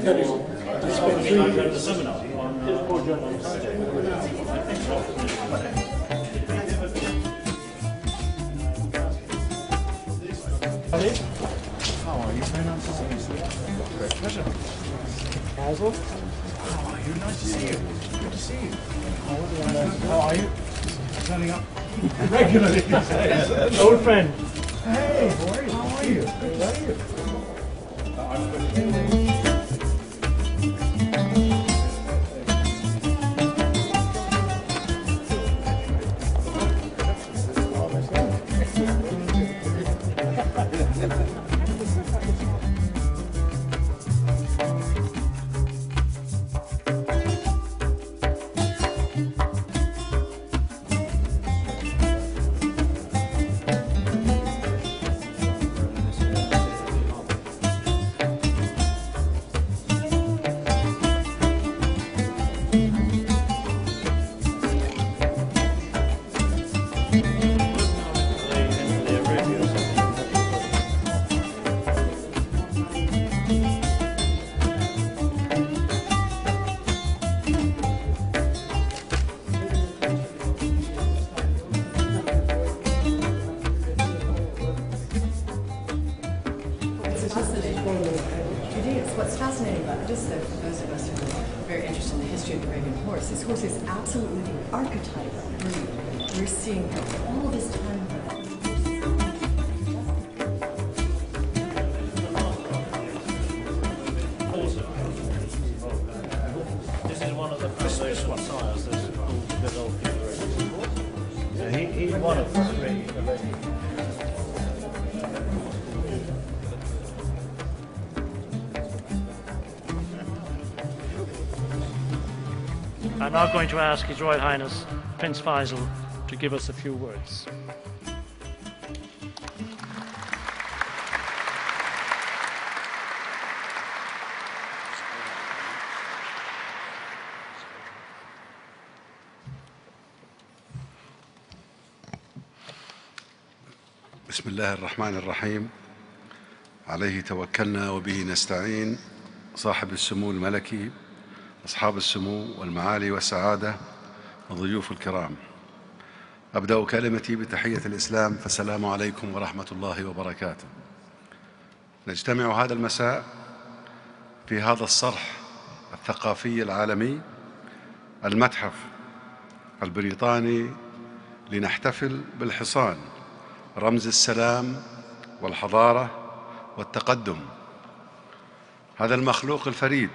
How are you? Very nice to see you, sir. Great pleasure. Basil? How are you? Nice to see you. Good to see you. How are you? Turning up regularly these days. Old friend. Hey, how are you? How are you? Good to see you. What's fascinating about this, though, for those of us who are very interested in the history of the Arabian horse, this horse is absolutely the archetype breed. We're seeing all this time. This is one of the foundation sires that's called the Arabian. He's one of the three. I'm now going to ask His Royal Highness Prince Faisal to give us a few words. بسم الله الرحمن الرحيم. عليه توكلنا وبه نستعين. صاحب السمو الملكي، أصحاب السمو والمعالي والسعادة، الضيوف الكرام، أبدأ كلمتي بتحية الإسلام، فالسلام عليكم ورحمة الله وبركاته. نجتمع هذا المساء في هذا الصرح الثقافي العالمي، المتحف البريطاني، لنحتفل بالحصان، رمز السلام والحضارة والتقدم. هذا المخلوق الفريد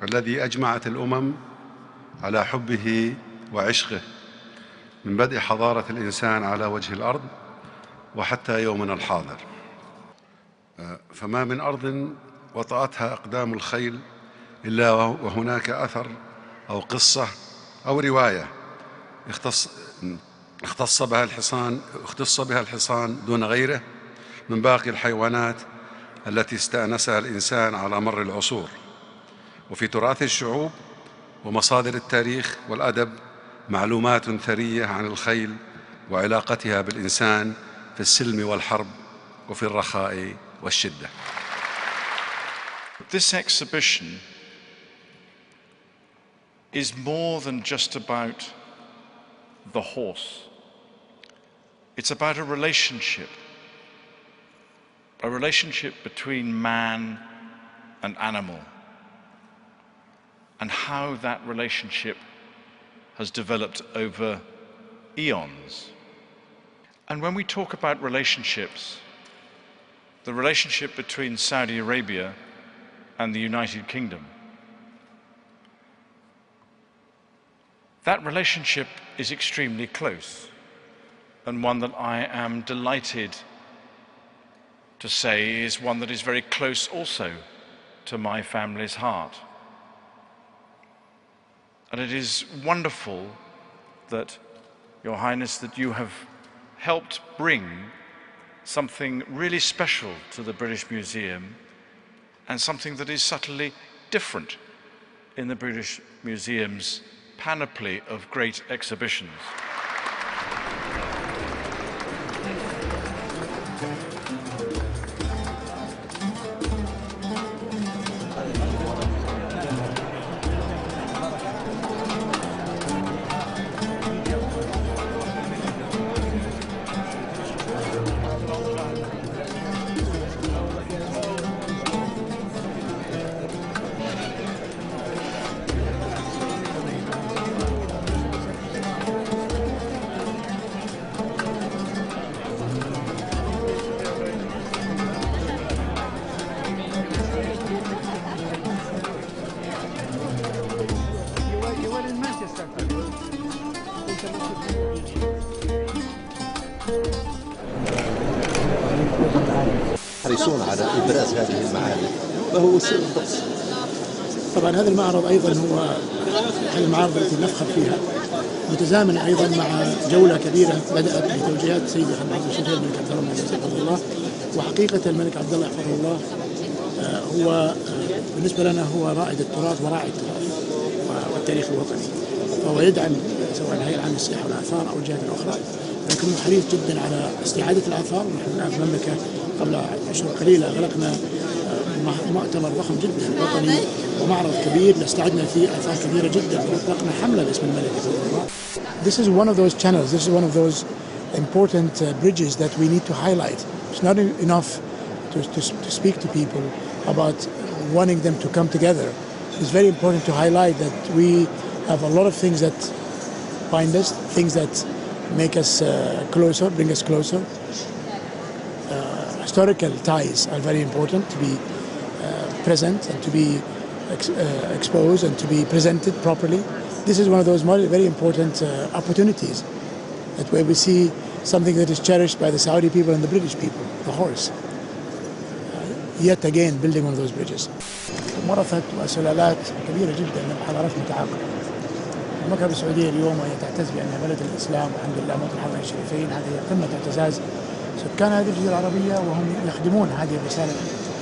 الذي أجمعت الأمم على حبه وعشقه من بدء حضارة الإنسان على وجه الأرض وحتى يومنا الحاضر. فما من أرض وطأتها أقدام الخيل إلا وهناك أثر أو قصة أو رواية اختص بها الحصان دون غيره من باقي الحيوانات التي استأنسها الإنسان على مر العصور. وفي تراث الشعوب ومصادر التاريخ والأدب معلومات ثرية عن الخيل وعلاقتها بالإنسان في السلم والحرب وفي الرخاء والشدة. This exhibition is more than just about the horse. It's about a relationship between man and animal, and how that relationship has developed over eons. And when we talk about relationships, the relationship between Saudi Arabia and the United Kingdom, that relationship is extremely close, and one that I am delighted to say is one that is very close also to my family's heart. And it is wonderful that, Your Highness, that you have helped bring something really special to the British Museum, and something that is subtly different in the British Museum's panoply of great exhibitions. يحرصون على إبراز هذه المعارض، وهو سر الضبط. طبعا هذا المعرض أيضا هو أحد المعارض التي نفخر فيها، متزامن أيضا مع جولة كبيرة بدأت بتوجيهات سيدي محمد الشفيع الملك عبد الله حفظه الله. وحقيقة الملك عبد الله حفظه الله هو بالنسبة لنا هو رائد التراث وراعي التراث والتاريخ الوطني، فهو يدعم سواء الهيئة العامة للسياحة والآثار أو الجهات الأخرى، لكنه حريص جدا على استعادة الآثار. ونحن الآن في المملكة قبل أشهر قليلة أغلقنا مؤتمر ضخم جدا وطني ومعرض كبير لاستعدنا فيه آثار كبيرة جدا، وأطلقنا حملة باسم الملك حفظه الله. This is one of those channels, this is one of those important bridges that we need to highlight. It's not enough to speak to people about wanting them to come together. It's very important to highlight that we have a lot of things that bind us, things that make us closer, bring us closer. Historical ties are very important to be present and to be exposed and to be presented properly. This is one of those very important opportunities that where we see something that is cherished by the Saudi people and the British people, the horse. Yet again building one of those bridges. ورثت سلالات كبيرة جدا من حضارات متعاقبة. المملكة السعودية اليوم وهي تعتز بأنها بلد الإسلام والحمد لله موطن الحرمين الشريفين، هذه قمة اعتزاز سكان هذه الجزيرة العربية وهم يخدمون هذه الرسالة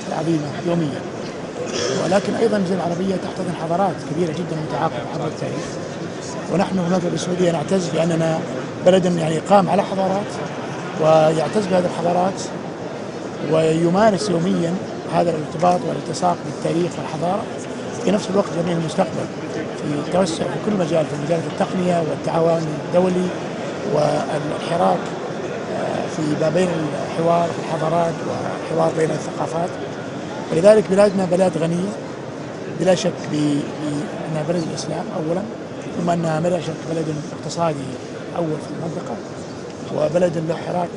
العظيمة يوميا. ولكن أيضا الجزيرة العربية تحتضن حضارات كبيرة جدا متعاقبة عبر التاريخ، ونحن في المملكة السعودية نعتز بأننا بلد يعني قام على حضارات ويعتز بهذه الحضارات ويمارس يوميا هذا الارتباط والالتصاق بالتاريخ والحضارة، في نفس الوقت يبني المستقبل في التوسع في كل مجال، في مجال التقنية والتعاون الدولي والحراك في بين الحوار في الحضارات والحوار بين الثقافات. ولذلك بلادنا بلاد غنية بلا شك بأنها بلد الإسلام أولا، ثم أنها بلا شك بلد اقتصادي أول في المنطقة، وبلد له حراك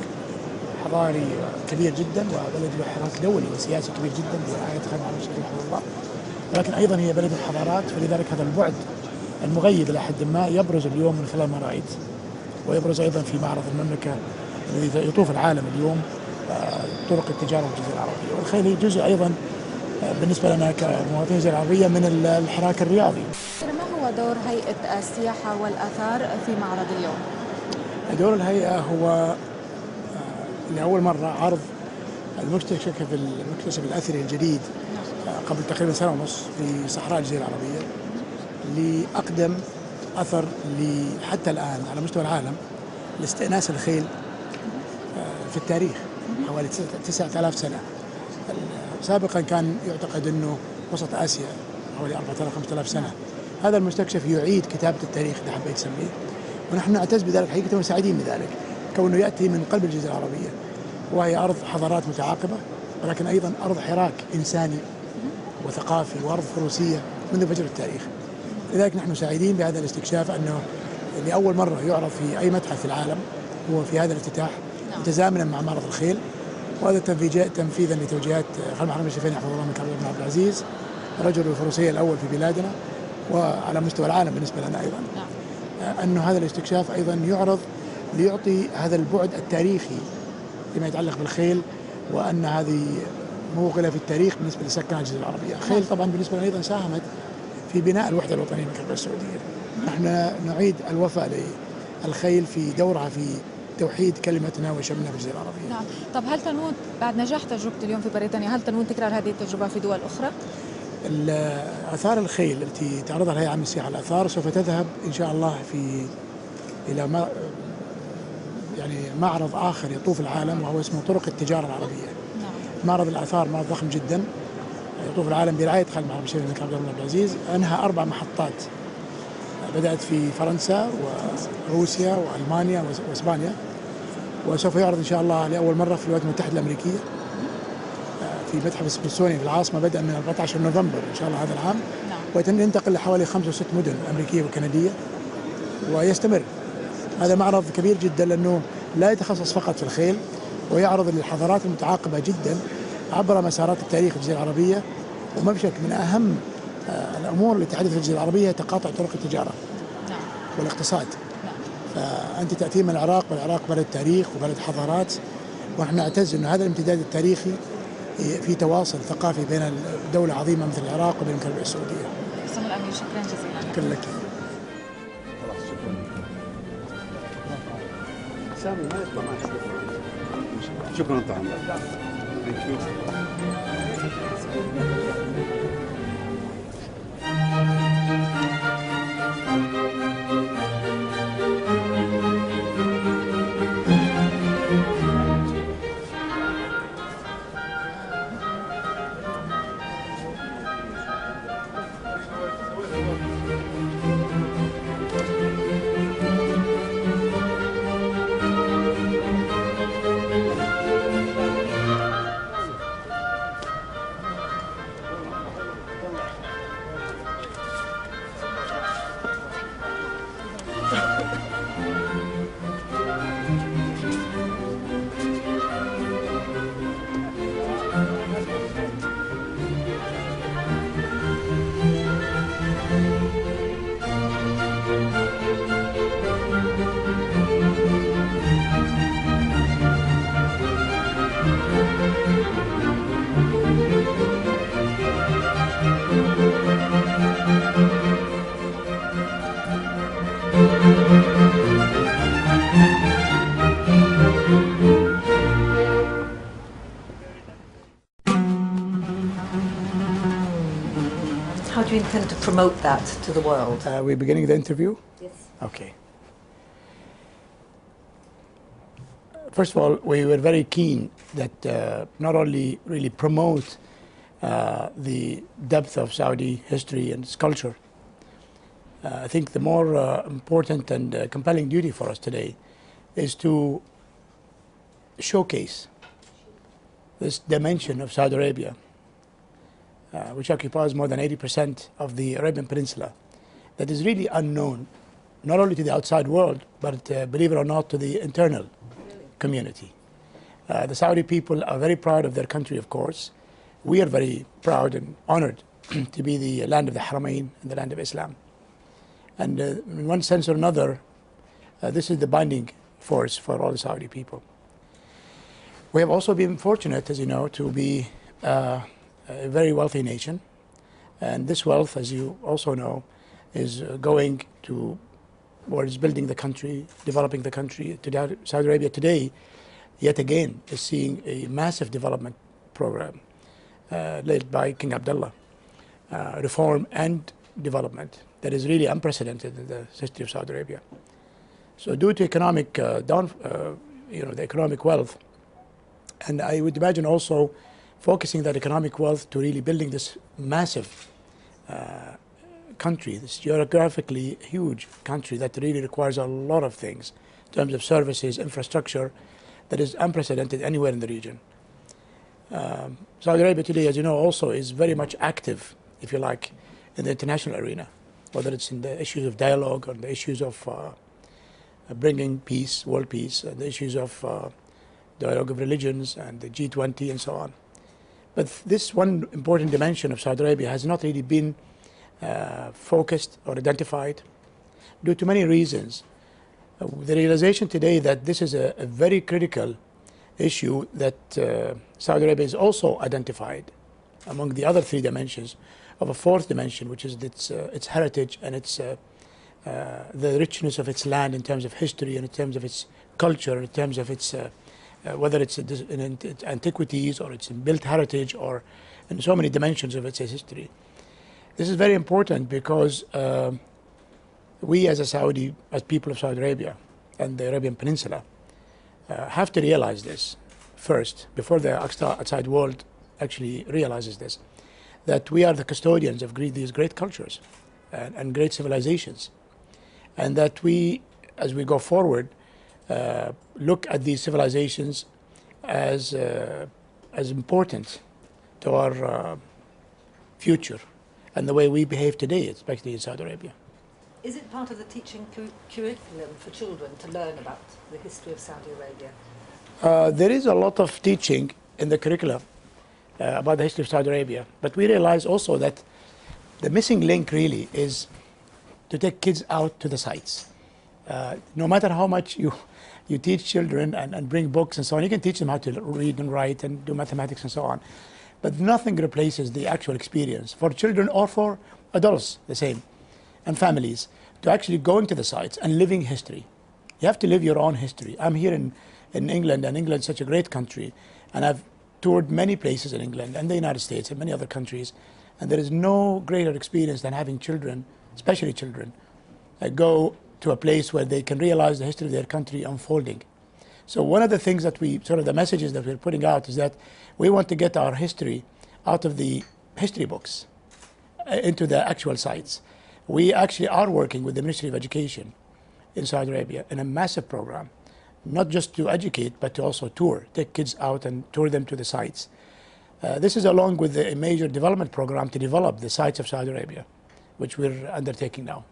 حضاري كبير جدا، وبلد له حراك دولي وسياسي كبير جدا برعاية خادم عبد الشفيع حفظه الله. ولكن أيضا هي بلد الحضارات، فلذلك هذا البعد المغيب إلى حد ما يبرز اليوم من خلال ما رأيت، ويبرز أيضا في معرض المملكة الذي يطوف العالم اليوم طرق التجارة في الجزيرة العربية. والخيل هي جزء أيضا بالنسبة لنا كمواطنين الجزيرة العربية من الحراك الرياضي. ما هو دور هيئة السياحة والآثار في معرض اليوم؟ دور الهيئة هو لأول مرة عرض المكتشف الأثري الجديد قبل تقريبا سنة ونص في صحراء الجزيرة العربية، لأقدم أثر حتى الآن على مستوى العالم لاستئناس الخيل في التاريخ حوالي 9000 سنة. سابقا كان يعتقد أنه وسط آسيا حوالي 4000-5000 سنة. هذا المستكشف يعيد كتابة التاريخ إذا حبيت تسميه، ونحن نعتز بذلك حقيقة وسعيدين بذلك، كونه يأتي من قلب الجزيرة العربية وهي أرض حضارات متعاقبة، ولكن أيضا أرض حراك إنساني وثقافي وأرض فروسية منذ فجر التاريخ. لذلك نحن سعيدين بهذا الاستكشاف، أنه لأول مرة يعرض في أي متحف في العالم هو في هذا الافتتاح متزامنا مع معرض الخيل، وهذا تنفيذا لتوجيهات خادم الحرمين الشريفين حفظه الله الملك عبد العزيز، رجل الفروسية الأول في بلادنا وعلى مستوى العالم بالنسبة لنا أيضا. أنه هذا الاستكشاف أيضا يعرض ليعطي هذا البعد التاريخي فيما يتعلق بالخيل، وأن هذه موغلة في التاريخ بالنسبة لسكان الجزيرة العربية. الخيل طبعا بالنسبة لنا أيضا ساهمت في بناء الوحدة الوطنية للمملكة السعودية. نحن نعيد الوفاء للخيل في دورها في توحيد كلمتنا وشملنا في الجزيرة العربية. نعم. طب هل تنوون بعد نجاح تجربة اليوم في بريطانيا، هل تنوون تكرار هذه التجربة في دول أخرى؟ آثار الخيل التي تعرضها الهيئة العامة للسياحة والآثار سوف تذهب إن شاء الله إلى معرض آخر يطوف العالم، وهو اسمه طرق التجارة العربية. نعم. معرض الآثار معرض ضخم جدا يطوف العالم برعاية خادم الحرمين الشريفين الملك عبد الله العزيز. أنهى 4 محطات، بدأت في فرنسا وروسيا وألمانيا وإسبانيا، وسوف يعرض إن شاء الله لأول مرة في الولايات المتحدة الأمريكية في متحف السميثسونيان في العاصمة بدءا من 14 نوفمبر إن شاء الله هذا العام. نعم. وينتقل لحوالي 5 أو 6 مدن أمريكية وكندية ويستمر. هذا معرض كبير جدا لأنه لا يتخصص فقط في الخيل، ويعرض للحضارات المتعاقبة جدا عبر مسارات التاريخ في الجزيرة العربية. وما بشك من أهم الأمور التي تحدث في الجزيرة العربية تقاطع طرق التجارة. نعم. والاقتصاد. نعم. فأنت تأتي من العراق، والعراق بلد تاريخ وبلد حضارات، ونحن نعتز أن هذا الامتداد التاريخي في تواصل ثقافي بين دولة عظيمة مثل العراق وبين الكلمة السعودية. سمو الأمير، شكرا جزيلا. شكرا لك. سامي ما يطلع معك. شكرا طبعا. How do you intend to promote that to the world? We're beginning the interview? Yes. Okay. First of all, we were very keen that not only really promote the depth of Saudi history and its culture. I think the more important and compelling duty for us today is to showcase this dimension of Saudi Arabia, which occupies more than 80% of the Arabian Peninsula, that is really unknown, not only to the outside world, but believe it or not, to the internal community. The Saudi people are very proud of their country, of course. We are very proud and honored to be the land of the Haramain and the land of Islam. And in one sense or another, this is the binding force for all the Saudi people. We have also been fortunate, as you know, to be a very wealthy nation. And this wealth, as you also know, is going towards building the country, developing the country. Saudi Arabia today, yet again, is seeing a massive development program led by King Abdullah, reform and development that is really unprecedented in the history of Saudi Arabia. So due to economic the economic wealth, and I would imagine also focusing that economic wealth to really building this massive country, this geographically huge country that really requires a lot of things in terms of services, infrastructure, that is unprecedented anywhere in the region. Saudi Arabia today, as you know, also is very much active, if you like, in the international arena, whether it's in the issues of dialogue or the issues of bringing peace, world peace, and the issues of dialogue of religions and the G20 and so on. But this one important dimension of Saudi Arabia has not really been focused or identified due to many reasons. The realization today that this is a very critical issue that Saudi Arabia is also identified among the other three dimensions of a fourth dimension, which is its heritage and its the richness of its land in terms of history and in terms of its culture, in terms of its whether it's in antiquities or it's in built heritage or in so many dimensions of its history. This is very important because we as people of Saudi Arabia and the Arabian Peninsula have to realize this first, before the outside world actually realizes this, that we are the custodians of these great cultures and great civilizations, and that we, as we go forward, look at these civilizations as important to our future and the way we behave today, especially in Saudi Arabia. Is it part of the teaching curriculum for children to learn about the history of Saudi Arabia? There is a lot of teaching in the curriculum about the history of Saudi Arabia, but we realize also that the missing link really is to take kids out to the sites. No matter how much you teach children and bring books and so on, you can teach them how to read and write and do mathematics and so on. But nothing replaces the actual experience for children or for adults, the same, and families, to actually going to the sites and living history. You have to live your own history. I'm here in England, and England is such a great country, and I've toured many places in England and the United States and many other countries, and there is no greater experience than having children, especially children, go to a place where they can realize the history of their country unfolding. So one of the things that the messages that we're putting out is that we want to get our history out of the history books into the actual sites. We actually are working with the Ministry of Education in Saudi Arabia in a massive program, not just to educate, but to also tour, take kids out and tour them to the sites. This is along with a major development program to develop the sites of Saudi Arabia, which we're undertaking now.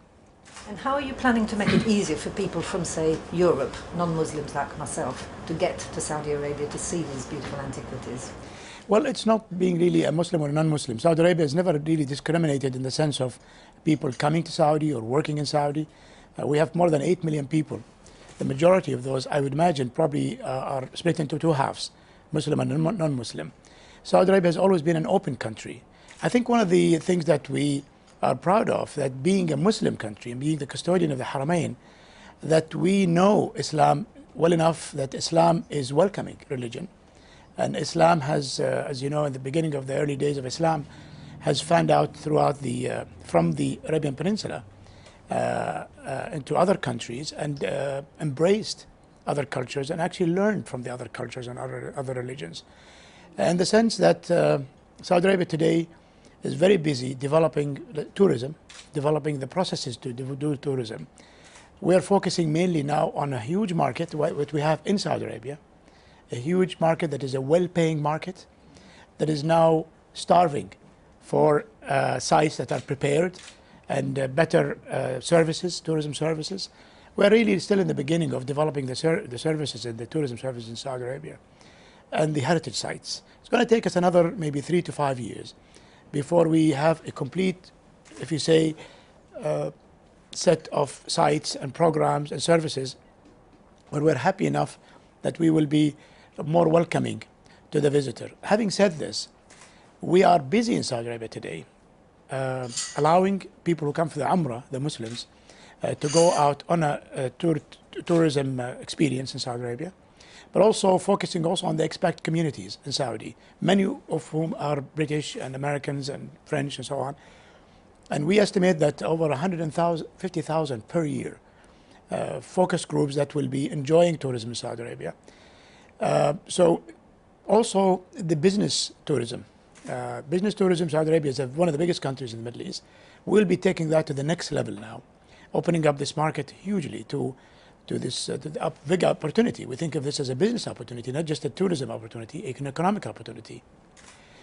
And how are you planning to make it easier for people from, say, Europe, non-Muslims like myself, to get to Saudi Arabia to see these beautiful antiquities? Well, it's not being really a Muslim or a non-Muslim. Saudi Arabia has never really discriminated in the sense of people coming to Saudi or working in Saudi. We have more than 8 million people. The majority of those, I would imagine, probably are split into two halves, Muslim and non-Muslim. Saudi Arabia has always been an open country. I think one of the things that we are proud of, that being a Muslim country and being the custodian of the Haramain, that we know Islam well enough that Islam is welcoming religion. And Islam has, as you know, in the beginning of the early days of Islam, has found out throughout from the Arabian Peninsula into other countries and embraced other cultures and actually learned from the other cultures and other religions. In the sense that Saudi Arabia today is very busy developing tourism, developing the processes to do tourism. We are focusing mainly now on a huge market, which we have in Saudi Arabia, a huge market that is a well-paying market that is now starving for sites that are prepared and better services, tourism services. We're really still in the beginning of developing the services and the tourism services in Saudi Arabia and the heritage sites. It's going to take us another maybe 3 to 5 years before we have a complete, if you say, set of sites and programs and services where we're happy enough that we will be more welcoming to the visitor. Having said this, we are busy in Saudi Arabia today, allowing people who come for the Umrah, the Muslims, to go out on a tourism experience in Saudi Arabia, but also focusing also on the expat communities in Saudi, many of whom are British and Americans and French and so on. And we estimate that over 150,000 per year focus groups that will be enjoying tourism in Saudi Arabia. So also the business tourism. Business tourism, Saudi Arabia is one of the biggest countries in the Middle East. We'll be taking that to the next level now, opening up this market hugely to this big opportunity. We think of this as a business opportunity, not just a tourism opportunity, an economic opportunity.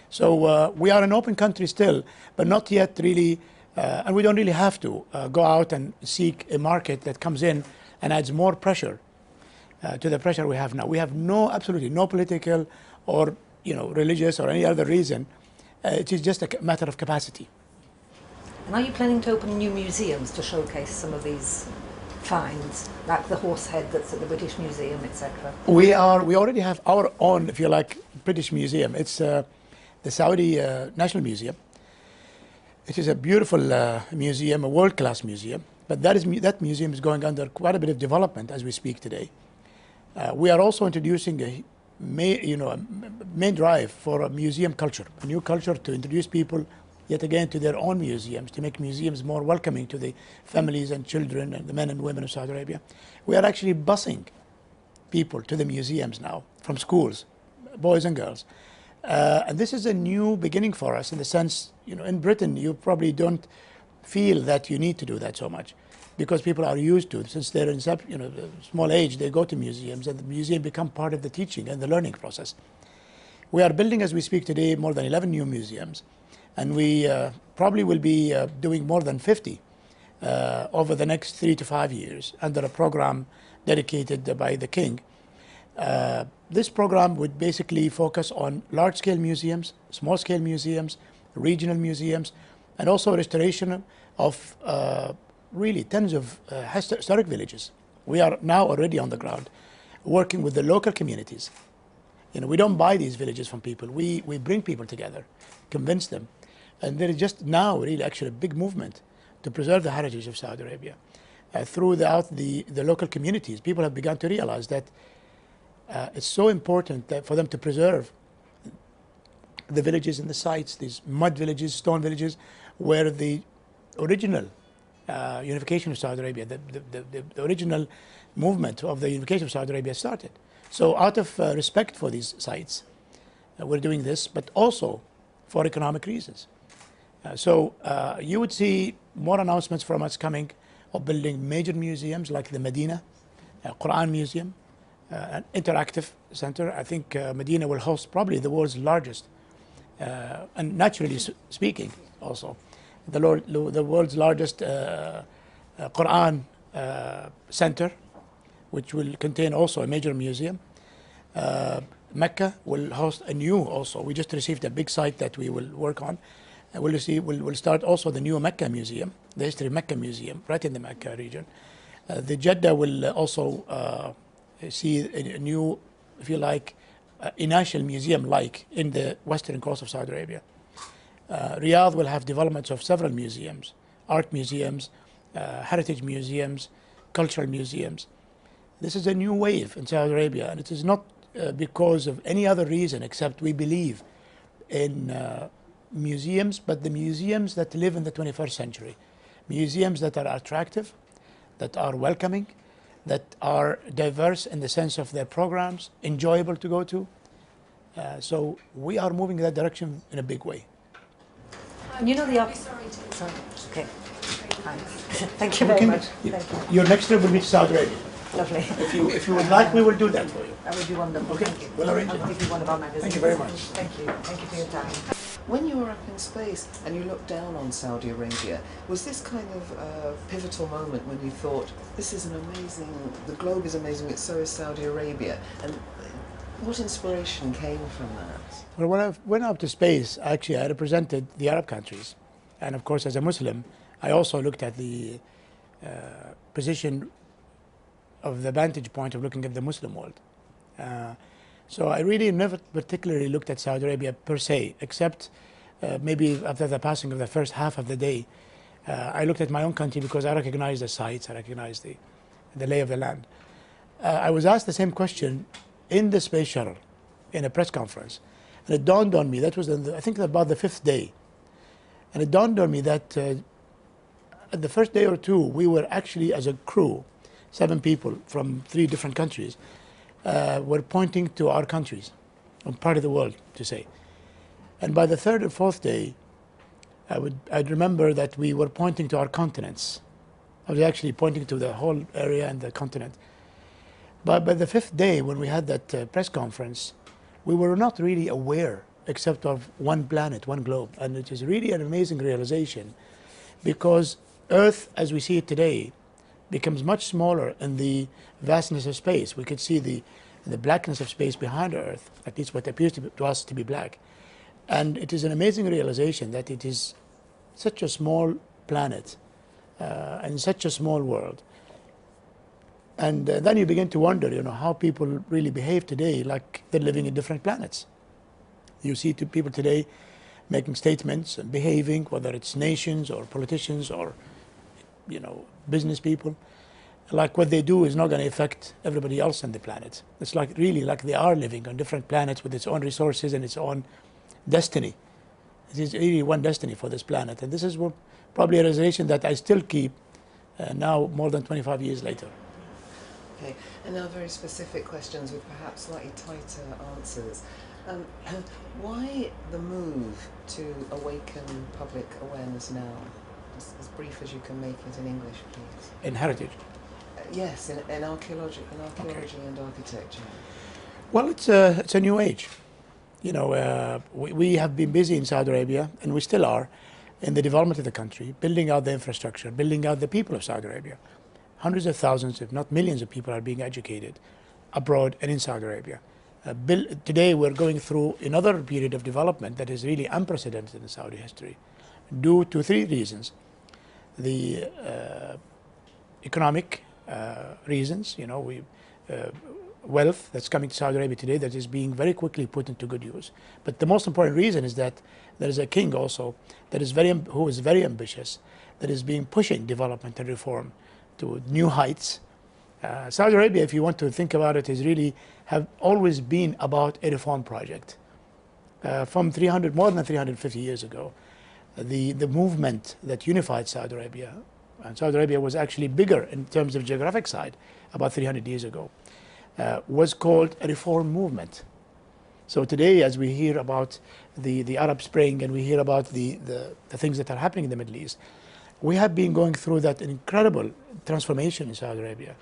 So we are an open country still, but not yet really, and we don't really have to go out and seek a market that comes in and adds more pressure to the pressure we have now. We have absolutely no political or religious or any other reason. It is just a matter of capacity. And are you planning to open new museums to showcase some of these finds, like the horse head that's at the British Museum, etc.? We already have our own, if you like, British museum. It's the Saudi National Museum. It is a beautiful museum, a world-class museum. But that museum is going under quite a bit of development as we speak today. We are also introducing a main drive for a museum culture, a new culture to introduce people yet again to their own museums, to make museums more welcoming to the families and children and the men and women of Saudi Arabia. We are actually busing people to the museums now from schools, boys and girls. And this is a new beginning for us in the sense, in Britain, you probably don't feel that you need to do that so much because people are used to it. Since they're in small age, they go to museums and the museum become part of the teaching and the learning process. We are building, as we speak today, more than 11 new museums. And we probably will be doing more than 50 over the next 3 to 5 years under a program dedicated by the King. This program would basically focus on large-scale museums, small-scale museums, regional museums, and also restoration of really tens of historic villages We are now already on the ground working with the local communities. We don't buy these villages from people. We bring people together, convince them. And there is just now really actually a big movement to preserve the heritage of Saudi Arabia. Throughout the local communities, people have begun to realize that it's so important that for them to preserve the villages and the sites, these mud villages, stone villages, where the original unification of Saudi Arabia, the original movement of the unification of Saudi Arabia started. So out of respect for these sites, we're doing this, but also for economic reasons. So you would see more announcements from us coming of building major museums like the Medina Quran Museum, an interactive center. I think Medina will host probably the world's largest, and naturally speaking also, the world's largest Quran center, which will contain also a major museum. Mecca will host a new also. We just received a big site that we will work on. We'll start also the new Mecca Museum, the History of Mecca Museum, right in the Mecca region. The Jeddah will also see a new, if you like, initial museum like in the western coast of Saudi Arabia. Riyadh will have developments of several museums, art museums, heritage museums, cultural museums. This is a new wave in Saudi Arabia, and it is not because of any other reason except we believe in museums, but the museums that live in the 21st century. Museums that are attractive, that are welcoming, that are diverse in the sense of their programs, enjoyable to go to. So we are moving in that direction in a big way. And you know the... Sorry. Okay. Thanks. Thank you very much. Thank you. Your next trip will be to Saudi Arabia. Lovely. If you would like, we will do that for you. That would be wonderful. Okay. Thank you. We'll arrange it. I'll give you one of our magazines. Thank you very much. Thank you. Thank you for your time. When you were up in space and you looked down on Saudi Arabia, was this kind of pivotal moment when you thought, this is an amazing, the globe is amazing, but so is Saudi Arabia? And what inspiration came from that? Well, when I went up to space, actually I represented the Arab countries. And of course, as a Muslim, I also looked at the position of the vantage point of looking at the Muslim world. So I really never particularly looked at Saudi Arabia per se, except maybe after the passing of the first half of the day. I looked at my own country because I recognized the sites, I recognized the lay of the land. I was asked the same question in the space shuttle, in a press conference. And it dawned on me, that was I think about the 5th day. And it dawned on me that the first day or two, we were actually, as a crew, 7 people from 3 different countries, were pointing to our countries, or part of the world, to say. And by the 3rd or 4th day, I'd remember that we were pointing to our continents. I was actually pointing to the whole area and the continent. But by the 5th day, when we had that press conference, we were not really aware, except of one planet, one globe. And it is really an amazing realization, because Earth, as we see it today, becomes much smaller in the vastness of space. We could see the blackness of space behind Earth, at least what appears to us to be black. And it is an amazing realization that it is such a small planet and such a small world. And then you begin to wonder, how people really behave today like they're living in different planets. You see people today making statements and behaving, whether it's nations or politicians or business people, like what they do is not going to affect everybody else on the planet. It's really like they are living on different planets with its own resources and its own destiny. It is really one destiny for this planet. And this is probably a realization that I still keep now more than 25 years later. Okay, and now very specific questions with perhaps slightly tighter answers. Why the move to awaken public awareness now? As brief as you can make it in English, please. In heritage? Yes, in archaeology and architecture. Well, it's a new age. We have been busy in Saudi Arabia, and we still are, in the development of the country, building out the infrastructure, building out the people of Saudi Arabia. Hundreds of thousands, if not millions of people are being educated abroad and in Saudi Arabia. Today we're going through another period of development that is really unprecedented in Saudi history, due to 3 reasons. The economic reasons. Wealth that's coming to Saudi Arabia today that is being very quickly put into good use. But the most important reason is that there is a king also that is who is very ambitious, that is being pushing development and reform to new heights. Saudi Arabia, if you want to think about it, is really have always been about a reform project. From more than 350 years ago, the movement that unified Saudi Arabia, and Saudi Arabia was actually bigger in terms of geographic side about 300 years ago, was called a reform movement. So today, as we hear about the Arab Spring and we hear about the things that are happening in the Middle East, we have been going through that incredible transformation in Saudi Arabia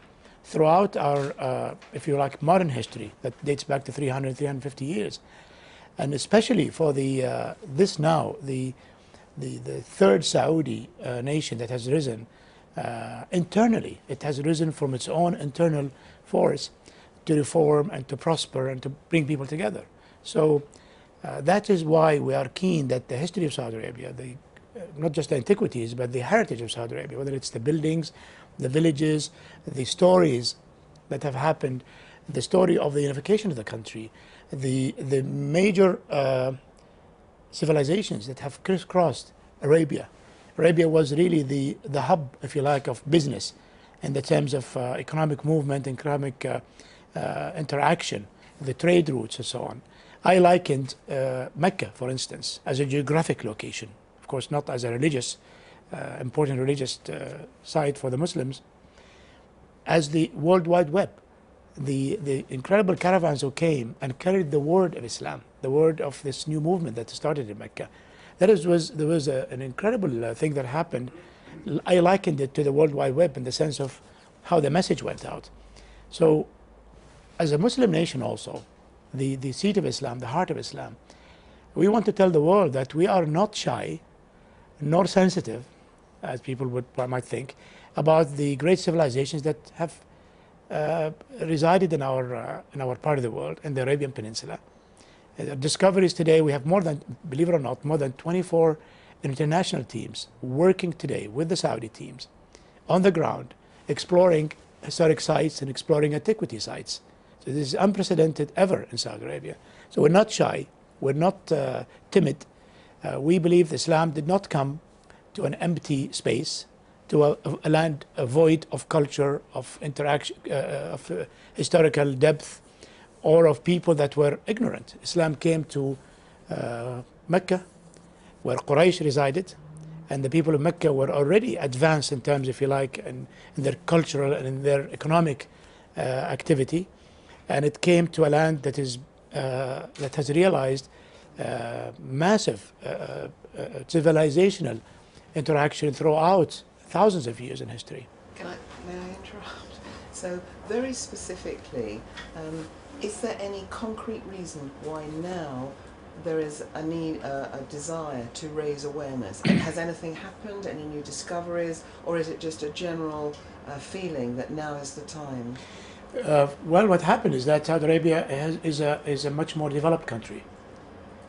throughout our, if you like, modern history that dates back to 350 years. And especially for the third Saudi nation that has risen internally. It has risen from its own internal force to reform and to prosper and to bring people together. So that is why we are keen that the history of Saudi Arabia, not just the antiquities, but the heritage of Saudi Arabia, whether it's the buildings, the villages, the stories that have happened, the story of the unification of the country, the major civilizations that have crisscrossed Arabia. Arabia was really the hub, if you like, of business in the terms of economic movement, economic interaction, the trade routes and so on. I likened Mecca, for instance, as a geographic location. Of course, not as a religious, important religious site for the Muslims, as the World Wide Web. The incredible caravans who came and carried the word of Islam, the word of this new movement that started in Mecca. There was an incredible thing that happened. I likened it to the World Wide Web in the sense of how the message went out. So, as a Muslim nation also, the seat of Islam, the heart of Islam, we want to tell the world that we are not shy nor sensitive, as people might think, about the great civilizations that have resided in our part of the world, in the Arabian Peninsula. Discoveries today, we have more than, believe it or not, more than 24 international teams working today with the Saudi teams on the ground, exploring historic sites and exploring antiquity sites. So this is unprecedented ever in Saudi Arabia. So we're not shy, we're not timid. We believe Islam did not come to an empty space, to a land void of culture, of interaction, of historical depth, or of people that were ignorant. Islam came to Mecca, where Quraysh resided, and the people of Mecca were already advanced in terms, if you like, in their cultural and in their economic activity, and it came to a land that has realized massive civilizational interaction throughout thousands of years in history. May I interrupt? So, very specifically, is there any concrete reason why now there is a need, a desire to raise awareness? Has anything happened, any new discoveries, or is it just a general feeling that now is the time? Well, what happened is that Saudi Arabia is a much more developed country,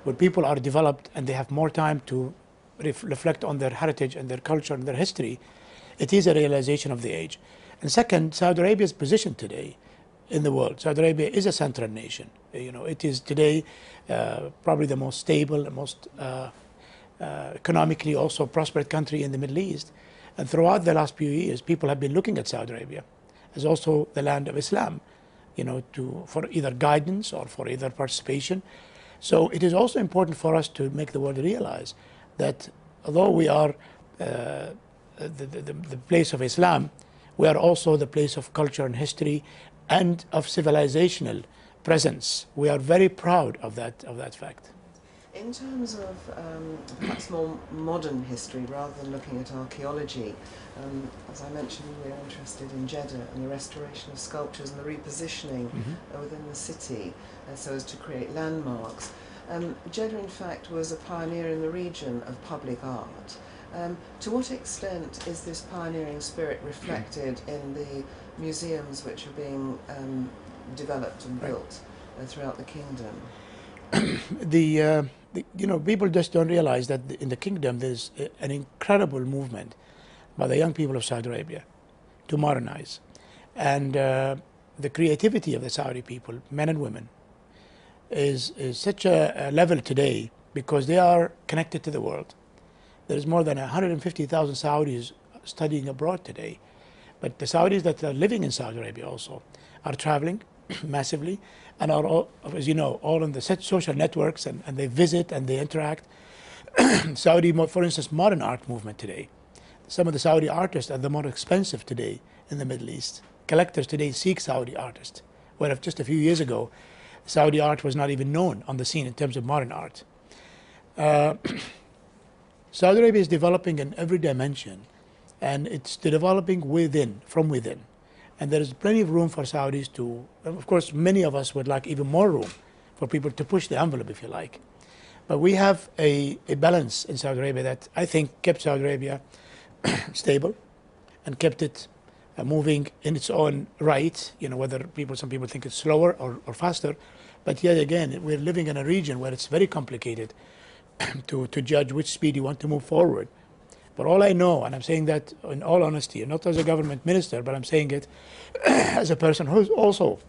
where people are developed and they have more time to reflect on their heritage and their culture and their history. It is a realization of the age. And second, Saudi Arabia's position today in the world. Saudi Arabia is a central nation. It is today probably the most stable, the most economically also prosperous country in the Middle East. And throughout the last few years, people have been looking at Saudi Arabia as also the land of Islam, for either guidance or for either participation. So it is also important for us to make the world realize that although we are the place of Islam, we are also the place of culture and history and of civilizational presence. We are very proud of that fact. In terms of perhaps more modern history, rather than looking at archaeology, as I mentioned, we're interested in Jeddah and the restoration of sculptures and the repositioning within the city so as to create landmarks. Jeddah, in fact, was a pioneer in the region of public art. To what extent is this pioneering spirit reflected in the museums which are being developed and built throughout the kingdom? People just don't realize that in the kingdom there's an incredible movement by the young people of Saudi Arabia to modernize. And the creativity of the Saudi people, men and women, is such a level today because they are connected to the world. There's more than 150,000 Saudis studying abroad today. But the Saudis that are living in Saudi Arabia also are traveling massively and are, all, as you know, all on the social networks, and they visit and they interact. Saudi, for instance, modern art movement today. Some of the Saudi artists are the more expensive today in the Middle East. Collectors today seek Saudi artists, whereas just a few years ago, Saudi art was not even known on the scene in terms of modern art. Saudi Arabia is developing in every dimension, and it's developing from within. And there is plenty of room for Saudis to, of course, many of us would like even more room for people to push the envelope, if you like. But we have a balance in Saudi Arabia that I think kept Saudi Arabia stable and kept it moving in its own right, whether some people think it's slower or faster. But yet again, we're living in a region where it's very complicated to judge which speed you want to move forward. But all I know, and I'm saying that in all honesty, not as a government minister, but I'm saying it as a person who's also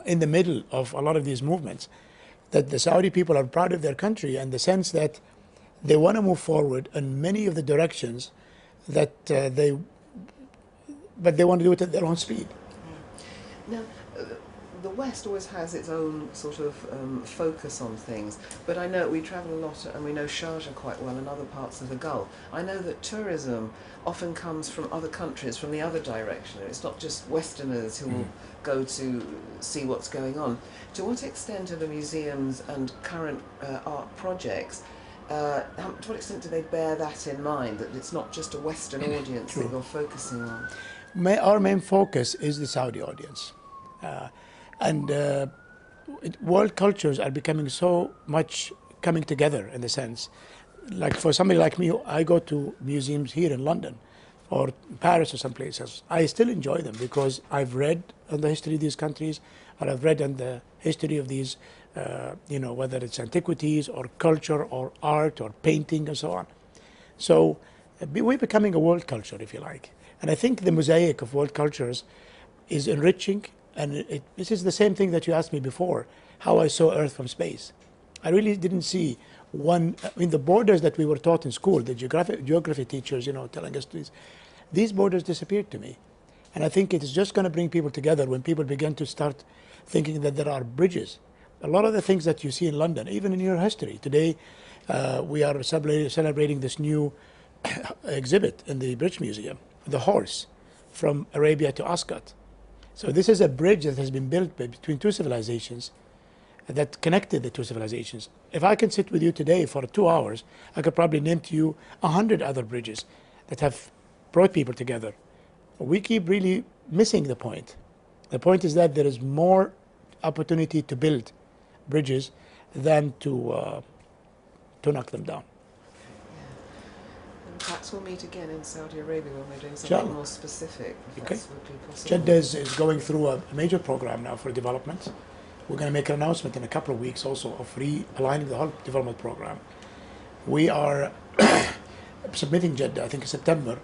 in the middle of a lot of these movements, that the Saudi people are proud of their country in the sense that they want to move forward in many of the directions that but they want to do it at their own speed. Now, the West always has its own sort of focus on things, but I know we travel a lot and we know Sharjah quite well and other parts of the Gulf. I know that tourism often comes from other countries, from the other direction. It's not just Westerners who will go to see what's going on. To what extent are the museums and current art projects, to what extent do they bear that in mind, that it's not just a Western audience that you're focusing on? Our main focus is the Saudi audience. World cultures are becoming so much coming together in the sense, like for somebody like me, I go to museums here in London or Paris or some places. I still enjoy them because I've read on the history of these countries, and I've read on the history of these, whether it's antiquities or culture or art or painting and so on. So we're becoming a world culture, if you like. And I think the mosaic of world cultures is enriching. And this is the same thing that you asked me before, how I saw Earth from space. I really didn't see the borders that we were taught in school, the geography teachers, telling us these borders disappeared to me. And I think it's just going to bring people together when people begin to start thinking that there are bridges. A lot of the things that you see in London, even in your history. Today, we are celebrating this new exhibit in the British Museum, the horse from Arabia to Ascot. So this is a bridge that has been built between two civilizations that connected the two civilizations. If I can sit with you today for 2 hours, I could probably name to you 100 other bridges that have brought people together. We keep really missing the point. The point is that there is more opportunity to build bridges than to knock them down. Perhaps we'll meet again in Saudi Arabia when we're doing something more specific, if that's possible. Jeddah is going through a major program now for development. We're going to make an announcement in a couple of weeks also of realigning the whole development program. We are submitting Jeddah, I think in September,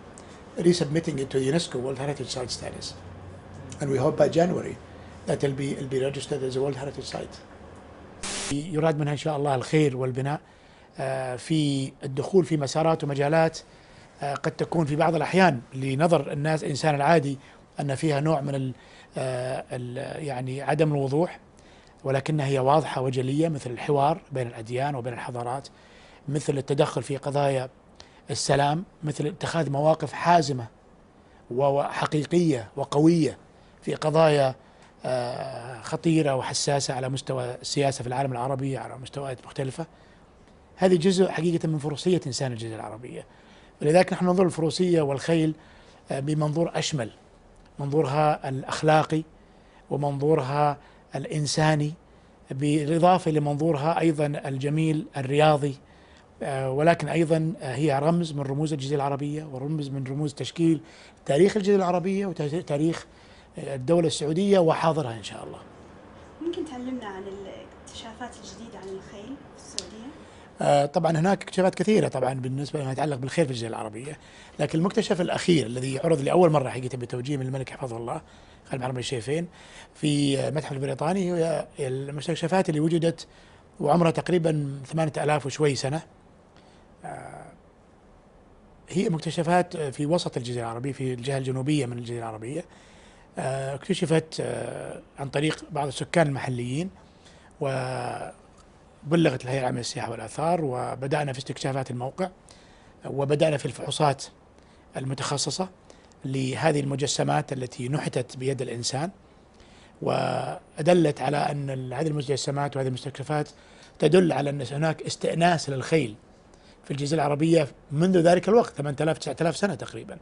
resubmitting it to the UNESCO World Heritage Site status. And we hope by January that it'll be registered as a World Heritage Site. يراد منها إن شاء الله الخير والبناء في الدخول في مسارات ومجالات قد تكون في بعض الأحيان لنظر الإنسان العادي أن فيها نوع من يعني عدم الوضوح، ولكنها هي واضحة وجلية، مثل الحوار بين الأديان وبين الحضارات، مثل التدخل في قضايا السلام، مثل اتخاذ مواقف حازمة وحقيقية وقوية في قضايا خطيرة وحساسة على مستوى السياسة في العالم العربي على مستويات مختلفة. هذه جزء حقيقة من فروسية إنسان الجزيرة العربية، ولذلك نحن ننظر الفروسية والخيل بمنظور أشمل، منظورها الأخلاقي ومنظورها الإنساني، بالإضافة لمنظورها أيضا الجميل الرياضي، ولكن أيضا هي رمز من رموز الجزيرة العربية ورمز من رموز تشكيل تاريخ الجزيرة العربية وتاريخ الدولة السعودية وحاضرها إن شاء الله. ممكن تعلمنا عن الاكتشافات الجديدة عن الخيل في السعودية؟ طبعا هناك اكتشافات كثيرة طبعا بالنسبة لما يتعلق بالخيل في الجزيرة العربية، لكن المكتشف الأخير الذي عرض لأول مرة حقيقة بتوجيه من الملك حفظه الله خادم الحرمين الشريفين في المتحف البريطاني، هي المستكشفات اللي وجدت وعمرها تقريبا 8000 وشوي سنة. هي مكتشفات في وسط الجزيرة العربية في الجهة الجنوبية من الجزيرة العربية، اكتشفت عن طريق بعض السكان المحليين، وبلغت الهيئة العامة للسياحة والآثار، وبدأنا في استكشافات الموقع، وبدأنا في الفحوصات المتخصصة لهذه المجسمات التي نحتت بيد الإنسان، وأدلت على أن هذه المجسمات وهذه المستكشفات تدل على أن هناك استئناس للخيل في الجزيرة العربية منذ ذلك الوقت 8000 9000 سنة تقريبا.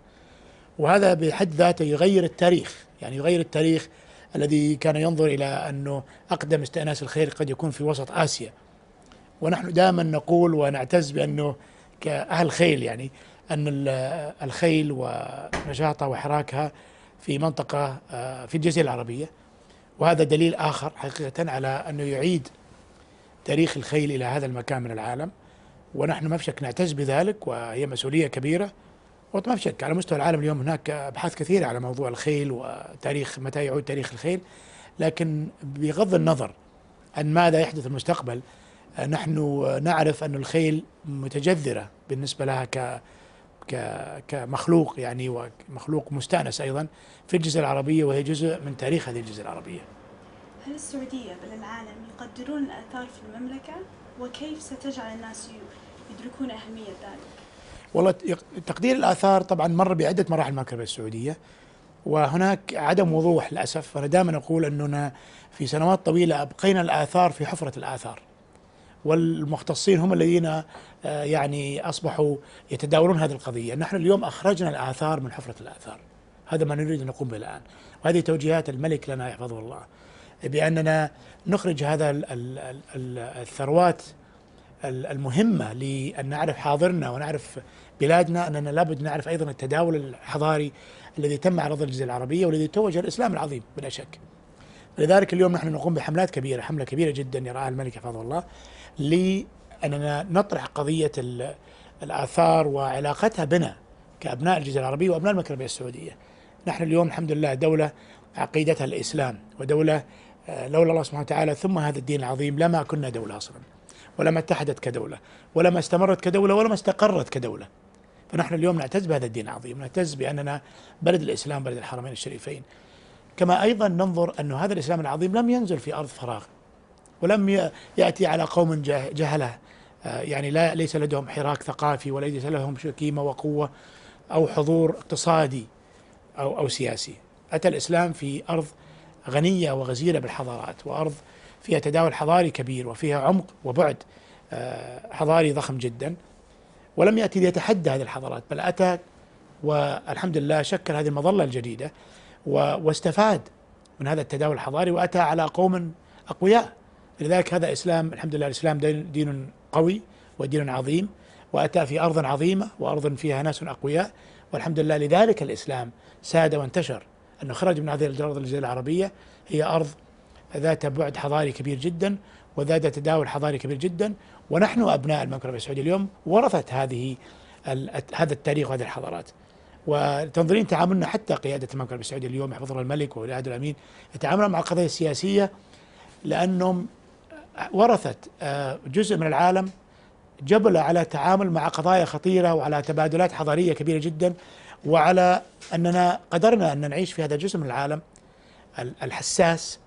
وهذا بحد ذاته يغير التاريخ، يعني يغير التاريخ الذي كان ينظر إلى أنه أقدم استئناس الخيل قد يكون في وسط آسيا. ونحن دائما نقول ونعتز بأنه كأهل خيل يعني أن الخيل ونشاطها وحراكها في منطقة في الجزيرة العربية، وهذا دليل آخر حقيقة على أنه يعيد تاريخ الخيل إلى هذا المكان من العالم، ونحن ما في شك نعتز بذلك، وهي مسؤولية كبيرة. وما في شك على مستوى العالم اليوم هناك أبحاث كثيرة على موضوع الخيل وتاريخ متى يعود تاريخ الخيل، لكن بغض النظر عن ماذا يحدث في المستقبل، نحن نعرف أن الخيل متجذرة بالنسبة لها كمخلوق يعني، ومخلوق مستأنس أيضا في الجزيرة العربية، وهي جزء من تاريخ هذه الجزيرة العربية. هل السعودية بل العالم يقدرون الآثار في المملكة؟ وكيف ستجعل الناس يدركون أهمية ذلك؟ والله تقدير الآثار طبعا مر بعدة مراحل مع المملكة السعودية، وهناك عدم وضوح للأسف. أنا دائما أقول أننا في سنوات طويلة أبقينا الآثار في حفرة الآثار، والمختصين هم الذين يعني أصبحوا يتداولون هذه القضية. نحن اليوم أخرجنا الآثار من حفرة الآثار، هذا ما نريد أن نقوم به الآن، وهذه توجيهات الملك لنا يحفظه الله، بأننا نخرج هذا الثروات المهمة لأن نعرف حاضرنا ونعرف بلادنا، أننا لابد نعرف أيضا التداول الحضاري الذي تم على أرض الجزيرة العربية والذي توج الإسلام العظيم بلا شك. لذلك اليوم نحن نقوم بحملات كبيرة، حملة كبيرة جدا يراها الملك حفظه الله، لأننا نطرح قضية الآثار وعلاقتها بنا كأبناء الجزيرة العربية وأبناء المملكة العربية السعودية. نحن اليوم الحمد لله دولة عقيدتها الإسلام، ودولة لولا الله سبحانه وتعالى ثم هذا الدين العظيم لما كنا دولة أصلا، ولما اتحدت كدولة، ولما استمرت كدولة، ولما استقرت كدولة. فنحن اليوم نعتز بهذا الدين العظيم، نعتز بأننا بلد الإسلام، بلد الحرمين الشريفين. كما أيضا ننظر أن هذا الإسلام العظيم لم ينزل في أرض فراغ، ولم يأتي على قوم جهلة، يعني ليس لديهم حراك ثقافي، وليس لهم شكيمة وقوة أو حضور اقتصادي أو سياسي. أتى الإسلام في أرض غنية وغزيرة بالحضارات، وأرض فيها تداول حضاري كبير، وفيها عمق وبعد حضاري ضخم جدا، ولم يأتي ليتحدى هذه الحضارات، بل أتى والحمد لله شكل هذه المظلة الجديدة واستفاد من هذا التداول الحضاري، وأتى على قوم أقوياء. لذلك هذا إسلام الحمد لله، الإسلام دين قوي ودين عظيم، وأتى في أرض عظيمة وأرض فيها ناس أقوياء، والحمد لله لذلك الإسلام ساد وانتشر، أنه خرج من هذه الأرض الجزيرة العربية، هي أرض ذات بعد حضاري كبير جدا وذات تداول حضاري كبير جدا، ونحن أبناء المملكة العربية السعودية اليوم ورثت هذا التاريخ وهذه الحضارات. وتنظرين تعاملنا حتى قيادة المملكة العربية السعودية اليوم يحفظها الملك وولي الأمين يتعاملون مع القضايا السياسية، لأنهم ورثت جزء من العالم جبل على التعامل مع قضايا خطيرة وعلى تبادلات حضارية كبيرة جدا، وعلى أننا قدرنا أن نعيش في هذا الجزء من العالم الحساس.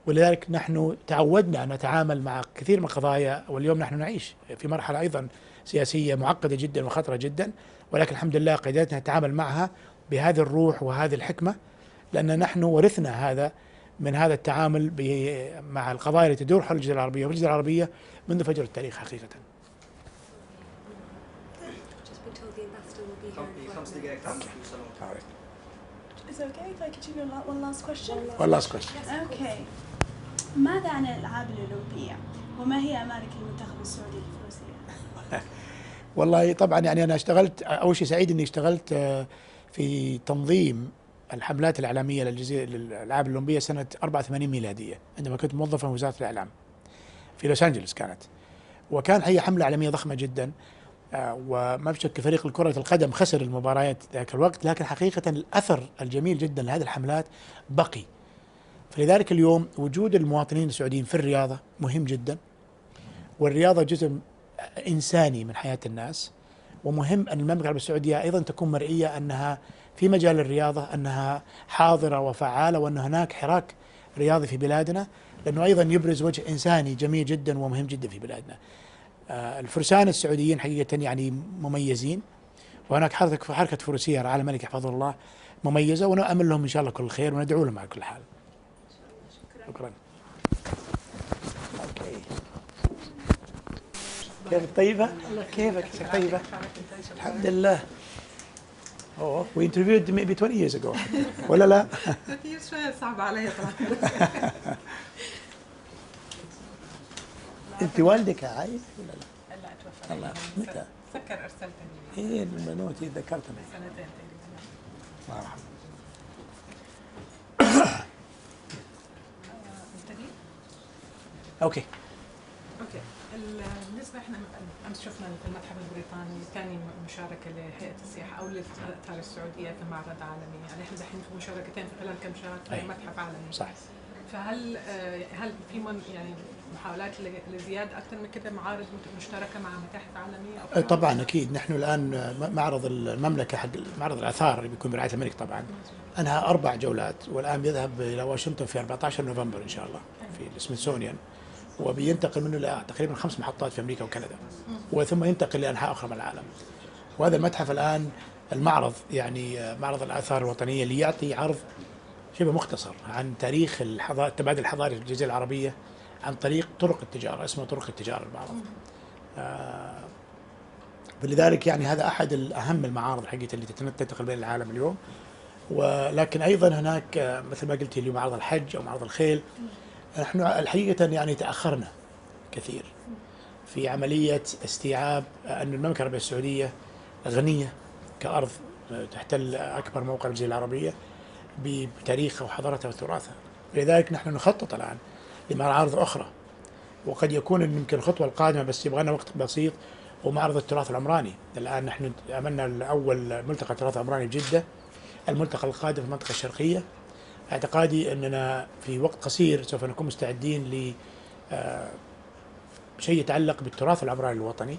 ولذلك نحن تعودنا أن نتعامل مع كثير من القضايا، واليوم نحن نعيش في مرحلة أيضا سياسية معقدة جدا وخطرة جدا، ولكن الحمد لله قدرنا نتعامل معها بهذه الروح وهذه الحكمة، لأن نحن ورثنا هذا من هذا التعامل مع القضايا التي تدور حول الجزيرة العربية والجزيرة العربية منذ فجر التاريخ حقيقة. Is it okay if I continue one last question? One last question. Okay. ماذا عن الألعاب الأولمبية؟ وما هي أمالك المنتخب السعودي الفروسية؟ والله طبعا يعني أنا اشتغلت، أول شيء سعيد إني اشتغلت في تنظيم الحملات الإعلامية للألعاب الأولمبية سنة 84 ميلادية، عندما كنت موظفا في وزارة الإعلام في لوس أنجلوس كانت. وكان هي حملة عالمية ضخمة جدا. وما بشك فريق كرة القدم خسر المباريات ذاك الوقت، لكن حقيقة الأثر الجميل جدا لهذه الحملات بقي. فلذلك اليوم وجود المواطنين السعوديين في الرياضة مهم جدا، والرياضة جزء إنساني من حياة الناس، ومهم أن المملكة العربية السعودية أيضا تكون مرئية أنها في مجال الرياضة أنها حاضرة وفعالة، وأن هناك حراك رياضي في بلادنا، لأنه أيضا يبرز وجه إنساني جميل جدا ومهم جدا في بلادنا. الفرسان السعوديين حقيقة يعني مميزين، وهناك حركة فروسية على الملك يحفظه الله مميزة، ونأمل لهم إن شاء الله كل خير وندعو لهم على كل حال. شكرا. كيفك طيبة؟ كيفك طيبة؟ الحمد لله. Oh, we interviewed maybe 20 years ago. ولا لا؟ كثير شوية صعب علي صراحة. أنت والدك عايش ولا لا؟ لا توفى. الله متى؟ سكر أرسلتني. إيه المنوتي ذكرتني. سنتين تقريبا. الله يرحمه. اوكي. بالنسبه احنا امس شفنا المتحف البريطاني ثاني مشاركه لهيئه السياحه او للاثار السعوديه في معرض عالمي، يعني احنا دحين في مشاركتين في خلال كم شهر في متحف عالمي. صح. فهل في يعني محاولات لزياده اكثر من كذا معارض مشتركه مع متاحف عالميه؟ أو طبعا اكيد. نحن الان معرض المملكه حق معرض الاثار اللي بيكون برعايه الملك طبعا انهى 4 جولات، والان بيذهب الى واشنطن في 14 نوفمبر ان شاء الله في السميثسونيان، وبينتقل منه إلى تقريبا 5 محطات في أمريكا وكندا، وثم ينتقل لأنحاء أخرى من العالم. وهذا المتحف الآن المعرض يعني معرض الآثار الوطنية اللي يعطي عرض شبه مختصر عن تاريخ التبادل الحضاري في الجزيرة العربية عن طريق طرق التجارة، اسمه طرق التجارة المعرض. فلذلك يعني هذا أحد الأهم المعارض حقيقة اللي تنتقل بين العالم اليوم. ولكن أيضا هناك مثل ما قلت لي معرض الحج أو معرض الخيل. نحن الحقيقة يعني تأخرنا كثير في عملية استيعاب أن المملكة العربية السعودية غنية كأرض تحتل أكبر موقع الجزيرة العربية بتاريخها وحضارتها وتراثها. لذلك نحن نخطط الآن لمعارض أخرى، وقد يكون يمكن الخطوة القادمة بس يبغى لنا وقت بسيط ومعرض التراث العمراني. الآن نحن عملنا أول ملتقى تراث عمراني بجدة، الملتقى القادم في المنطقة الشرقية. اعتقادي أننا في وقت قصير سوف نكون مستعدين لشيء يتعلق بالتراث العمراني الوطني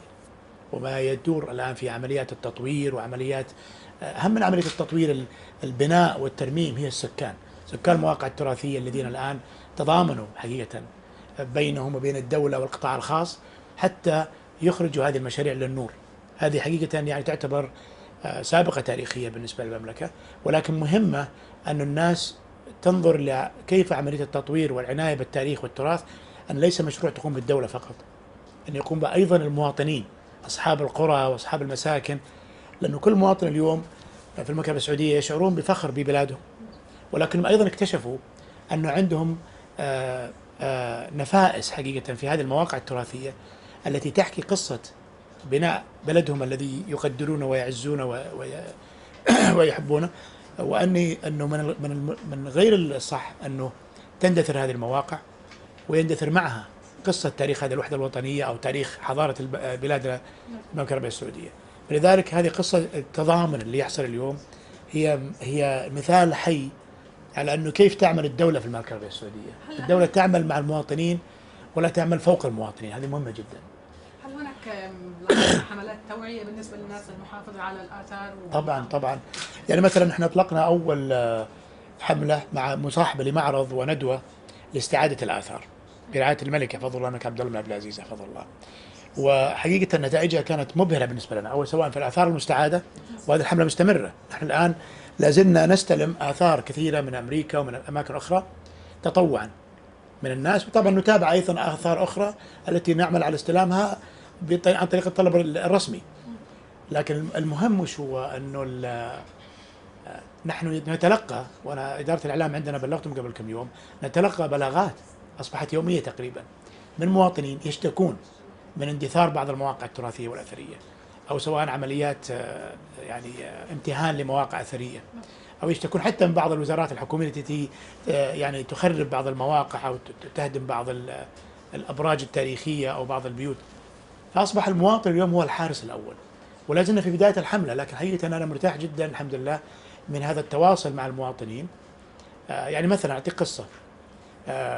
وما يدور الآن في عمليات التطوير وعمليات أهم من عملية التطوير البناء والترميم هي سكان المواقع التراثية الذين الآن تضامنوا حقيقة بينهم وبين الدولة والقطاع الخاص حتى يخرجوا هذه المشاريع للنور. هذه حقيقة يعني تعتبر سابقة تاريخية بالنسبة للمملكة، ولكن مهمة أن الناس تنظر لكيف عملية التطوير والعناية بالتاريخ والتراث أن ليس مشروع تقوم بالدولة فقط، أن يقوم به أيضا المواطنين أصحاب القرى وأصحاب المساكن، لأنه كل مواطن اليوم في المملكة السعودية يشعرون بفخر ببلادهم، ولكنهم أيضا اكتشفوا أنه عندهم نفائس حقيقة في هذه المواقع التراثية التي تحكي قصة بناء بلدهم الذي يقدرونه ويعزونه ويحبونه، أنه من غير الصح أنه تندثر هذه المواقع ويندثر معها قصة تاريخ هذه الوحدة الوطنية أو تاريخ حضارة بلادنا المملكة العربية السعودية. لذلك هذه قصة التضامن اللي يحصل اليوم هي مثال حي على أنه كيف تعمل الدولة في المملكة العربية السعودية. الدولة تعمل مع المواطنين ولا تعمل فوق المواطنين، هذه مهمة جدا. هل هناك حملات توعية بالنسبة للناس المحافظة على الآثار؟ طبعا يعني مثلا احنا اطلقنا أول حملة مع مصاحبة لمعرض وندوة لاستعادة الآثار برعاية الملك يحفظه الله الملك عبد الله بن عبد العزيز حفظه الله، وحقيقة نتائجها كانت مبهرة بالنسبة لنا، أو سواء في الآثار المستعادة، وهذه الحملة مستمرة. نحن الآن لازلنا نستلم آثار كثيرة من أمريكا ومن أماكن أخرى تطوعا من الناس، وطبعا نتابع أيضا آثار أخرى التي نعمل على استلامها عن طريق الطلب الرسمي. لكن المهم وش هو أنه نحن نتلقى، وأنا إدارة الإعلام عندنا بلغتهم قبل كم يوم، نتلقى بلاغات أصبحت يومية تقريبا من مواطنين يشتكون من اندثار بعض المواقع التراثية والأثرية، أو سواء عمليات يعني امتهان لمواقع أثرية، أو يشتكون حتى من بعض الوزارات الحكومية التي يعني تخرب بعض المواقع أو تهدم بعض الأبراج التاريخية أو بعض البيوت. فأصبح المواطن اليوم هو الحارس الأول، ولا زلنا في بداية الحملة، لكن حقيقة أنا مرتاح جدا الحمد لله من هذا التواصل مع المواطنين. يعني مثلا أعطيك قصة،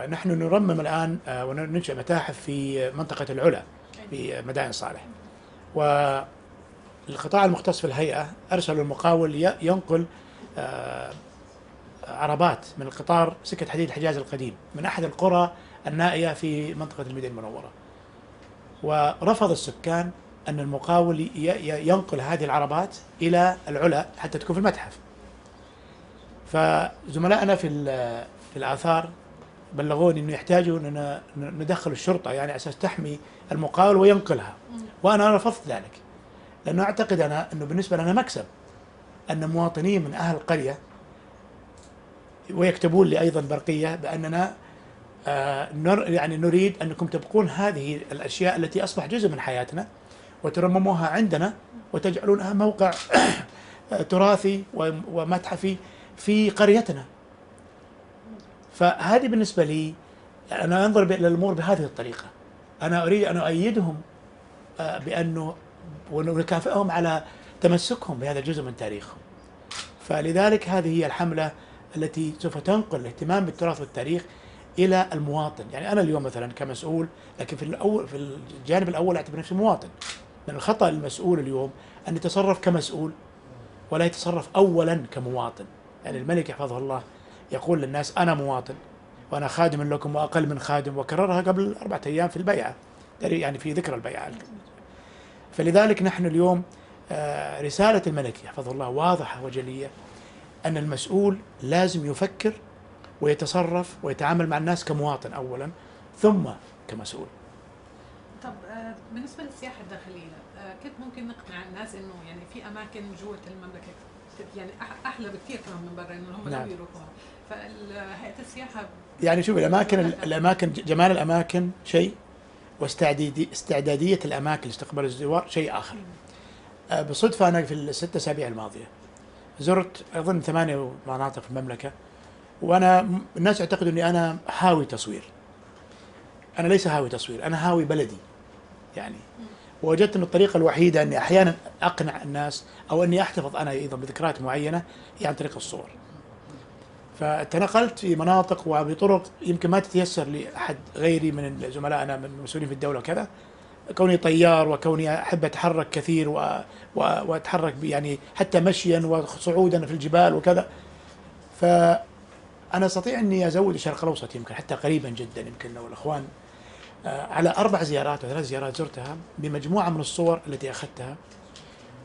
نحن نرمم الآن وننشئ متاحف في منطقة العلا في مدائن صالح، والقطاع المختص في الهيئة أرسلوا المقاول ينقل عربات من القطار سكة حديد الحجاز القديم من أحد القرى النائية في منطقة المدينة المنورة، ورفض السكان أن المقاول ينقل هذه العربات إلى العلا حتى تكون في المتحف. فزملائنا في الآثار بلغوني أنه يحتاجوا أن ندخل الشرطة يعني على أساس تحمي المقاول وينقلها، وأنا رفضت ذلك، لأنه أعتقد أنا أنه بالنسبة لنا مكسب أن مواطنين من أهل القرية ويكتبون لي أيضا برقية بأننا يعني نريد أنكم تبقون هذه الأشياء التي أصبح جزء من حياتنا وترمموها عندنا وتجعلونها موقع تراثي ومتحفي في قريتنا. فهذه بالنسبة لي أنا أنظر إلى الأمور بهذه الطريقة، أنا أريد أن أؤيدهم بأنه ونكافئهم على تمسكهم بهذا الجزء من تاريخهم. فلذلك هذه هي الحملة التي سوف تنقل الاهتمام بالتراث والتاريخ إلى المواطن. يعني أنا اليوم مثلا كمسؤول، لكن في الجانب الأول أعتبر نفسي مواطن. من الخطأ المسؤول اليوم أن يتصرف كمسؤول ولا يتصرف أولا كمواطن. يعني الملك يحفظه الله يقول للناس أنا مواطن وأنا خادم لكم وأقل من خادم، وكررها قبل 4 أيام في البيعة، يعني في ذكرى البيعة. فلذلك نحن اليوم رسالة الملك يحفظه الله واضحة وجلية، أن المسؤول لازم يفكر ويتصرف ويتعامل مع الناس كمواطن أولا ثم كمسؤول. طب بالنسبة للسياحة الداخلية كيف ممكن نقنع الناس إنه يعني في أماكن جوة المملكة يعني أحلى بكثير كمان من برا إنه هم لو يروحوها، فهيئة السياحة يعني شوف الأماكن جمال الأماكن شيء، واستعدادية الأماكن لاستقبال الزوار شيء آخر. بصدفة أنا في ال6 أسابيع الماضية زرت أظن 8 مناطق في المملكة، وأنا الناس يعتقدوا أني أنا هاوي تصوير. أنا ليس هاوي تصوير، أنا هاوي بلدي يعني. ووجدت أن الطريقة الوحيدة أني أحيانا أقنع الناس أو أني أحتفظ أنا أيضا بذكريات معينة هي عن طريق الصور. فتنقلت في مناطق وبطرق يمكن ما تتيسر لأحد غيري من زملائنا من المسؤولين في الدولة وكذا، كوني طيار وكوني أحب أتحرك كثير وأتحرك يعني حتى مشيا وصعودا في الجبال وكذا. فأنا أستطيع أني أزود الشرق الأوسط يمكن حتى قريبا جدا، يمكن لو الأخوان على 4 زيارات و3 زيارات زرتها بمجموعة من الصور التي أخذتها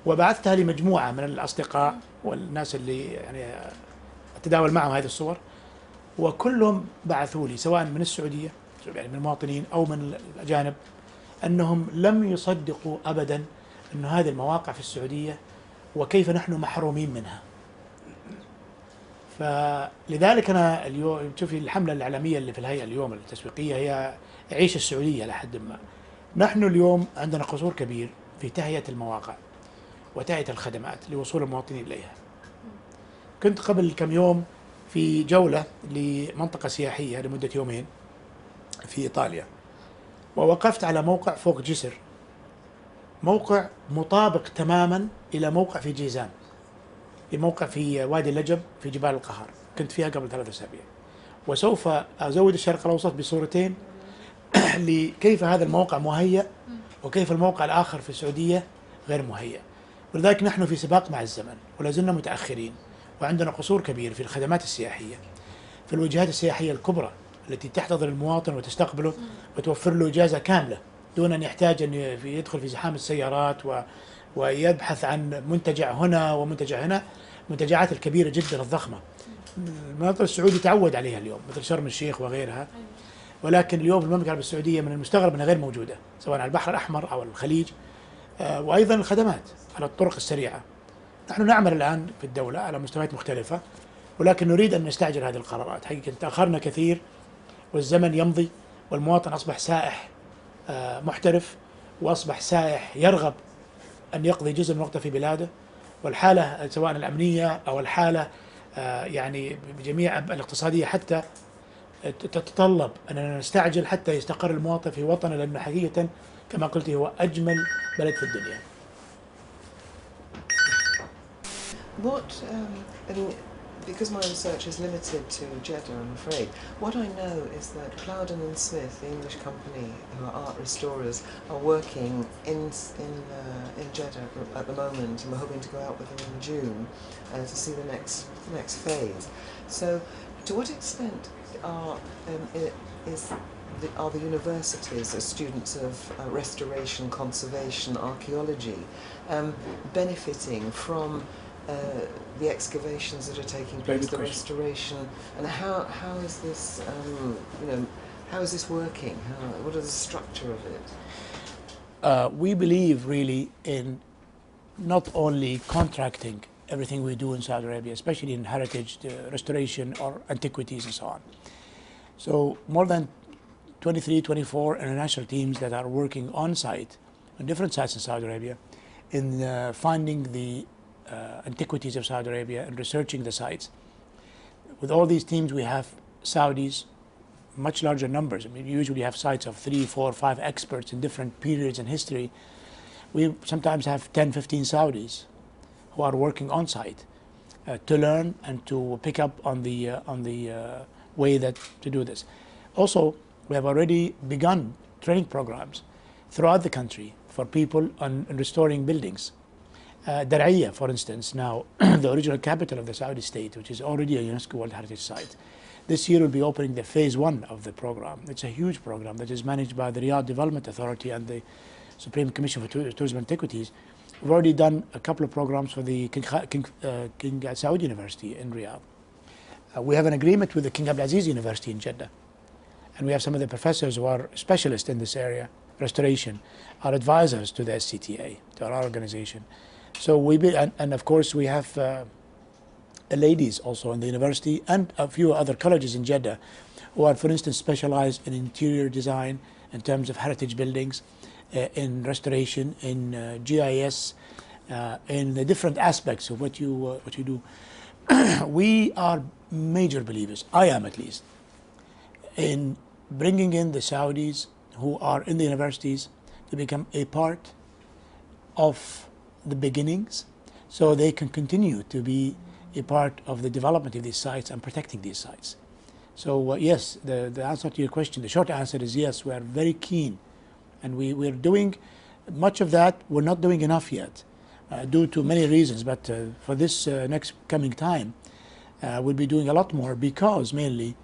وبعثتها لمجموعة من الأصدقاء والناس اللي يعني أتداول معهم هذه الصور، وكلهم بعثوا لي سواء من السعودية يعني من المواطنين أو من الأجانب أنهم لم يصدقوا أبدا أن هذه المواقع في السعودية وكيف نحن محرومين منها. فلذلك أنا اليوم شوفي الحملة الإعلامية اللي في الهيئة اليوم التسويقية هي عيش السعودية لحد ما. نحن اليوم عندنا قصور كبير في تهيئة المواقع وتهيئة الخدمات لوصول المواطنين إليها. كنت قبل كم يوم في جولة لمنطقة سياحية لمدة 2 يوم في إيطاليا، ووقفت على موقع فوق جسر، موقع مطابق تماما إلى موقع في جيزان، في موقع في وادي اللجب في جبال القهر، كنت فيها قبل 3 أسابيع. وسوف أزود الشرق الأوسط بصورتين لكيف هذا الموقع مهيأ وكيف الموقع الآخر في السعودية غير مهيأ. ولذلك نحن في سباق مع الزمن ولا زلنا متأخرين، وعندنا قصور كبير في الخدمات السياحية، في الوجهات السياحية الكبرى التي تحتضن المواطن وتستقبله وتوفر له إجازة كاملة دون أن يحتاج أن يدخل في زحام السيارات ويبحث عن منتجع هنا ومنتجع هنا، المنتجعات الكبيرة جدا الضخمة. المناطق السعودي تعود عليها اليوم مثل شرم الشيخ وغيرها، ولكن اليوم المملكة العربية السعودية من المستغرب أنها غير موجودة سواء على البحر الأحمر أو الخليج. وأيضا الخدمات على الطرق السريعة. نحن نعمل الآن في الدولة على مستويات مختلفة، ولكن نريد أن نستعجل هذه القرارات. حقيقة تأخرنا كثير والزمن يمضي والمواطن أصبح سائح محترف، وأصبح سائح يرغب أن يقضي جزء من وقته في بلاده، والحالة سواء الأمنية أو الحالة يعني بجميع الاقتصادية حتى تتطلب أننا نستعجل حتى يستقر المواطن في وطنه، لأنه حقيقة كما قلت هو أجمل بلد في الدنيا. What, I mean, because my research is limited to Jeddah, I'm afraid, what I know is that Plowden and Smith, the English company who are art restorers, are working in Jeddah at the moment, and we're hoping to go out with them in June to see the next phase. So, to what extent are the universities, as students of restoration, conservation, archaeology, benefiting from the excavations that are taking place, the restoration, and how is this, how is this working? What is the structure of it? We believe really in not only contracting everything we do in Saudi Arabia, especially in heritage, restoration, or antiquities and so on. So more than 23, 24 international teams that are working on site, on different sites in Saudi Arabia, in finding the antiquities of Saudi Arabia and researching the sites. With all these teams, we have Saudis, much larger numbers. I mean, we usually have sites of 3, 4, 5 experts in different periods in history. We sometimes have 10, 15 Saudis who are working on site to learn and to pick up on the way that to do this. Also, we have already begun training programs throughout the country for people on restoring buildings. Dar'iyah, for instance, now the original capital of the Saudi state, which is already a UNESCO World Heritage Site. This year will be opening the phase 1 of the program. It's a huge program that is managed by the Riyadh Development Authority and the Supreme Commission for Tourism and Antiquities. We've already done a couple of programs for the King Saud University in Riyadh. We have an agreement with the King Abdulaziz University in Jeddah. And we have some of the professors who are specialists in this area, restoration, are advisors to the SCTA, to our organization. So and of course we have ladies also in the university and a few other colleges in Jeddah who are, for instance, specialized in interior design in terms of heritage buildings, in restoration, in GIS, in the different aspects of what you do. We are major believers, I am at least, in bringing in the Saudis who are in the universities to become a part of the beginnings, so they can continue to be a part of the development of these sites and protecting these sites. So yes, the answer to your question, the short answer is yes, we are very keen, and we're doing much of that. We're not doing enough yet due to many reasons, but for this next coming time we'll be doing a lot more, because mainly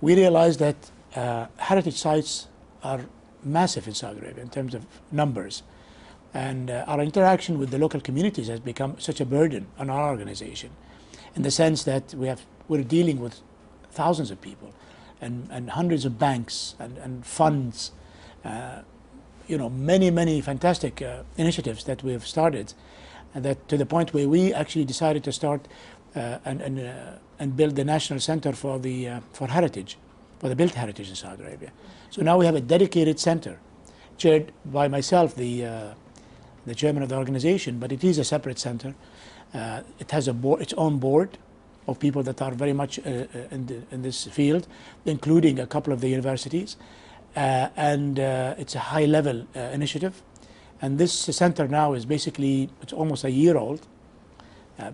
we realize that heritage sites are massive in Saudi Arabia in terms of numbers. And our interaction with the local communities has become such a burden on our organization, in the sense that we're dealing with thousands of people and hundreds of banks and funds, many fantastic initiatives that we have started, and that to the point where we actually decided to start and build the National Center for Heritage, for the built heritage in Saudi Arabia. So now we have a dedicated center, chaired by myself, the chairman of the organization, but it is a separate center. It has its own board of people that are very much in this field, including a couple of the universities, and it's a high-level initiative. And this center now is basically, it's almost a year old,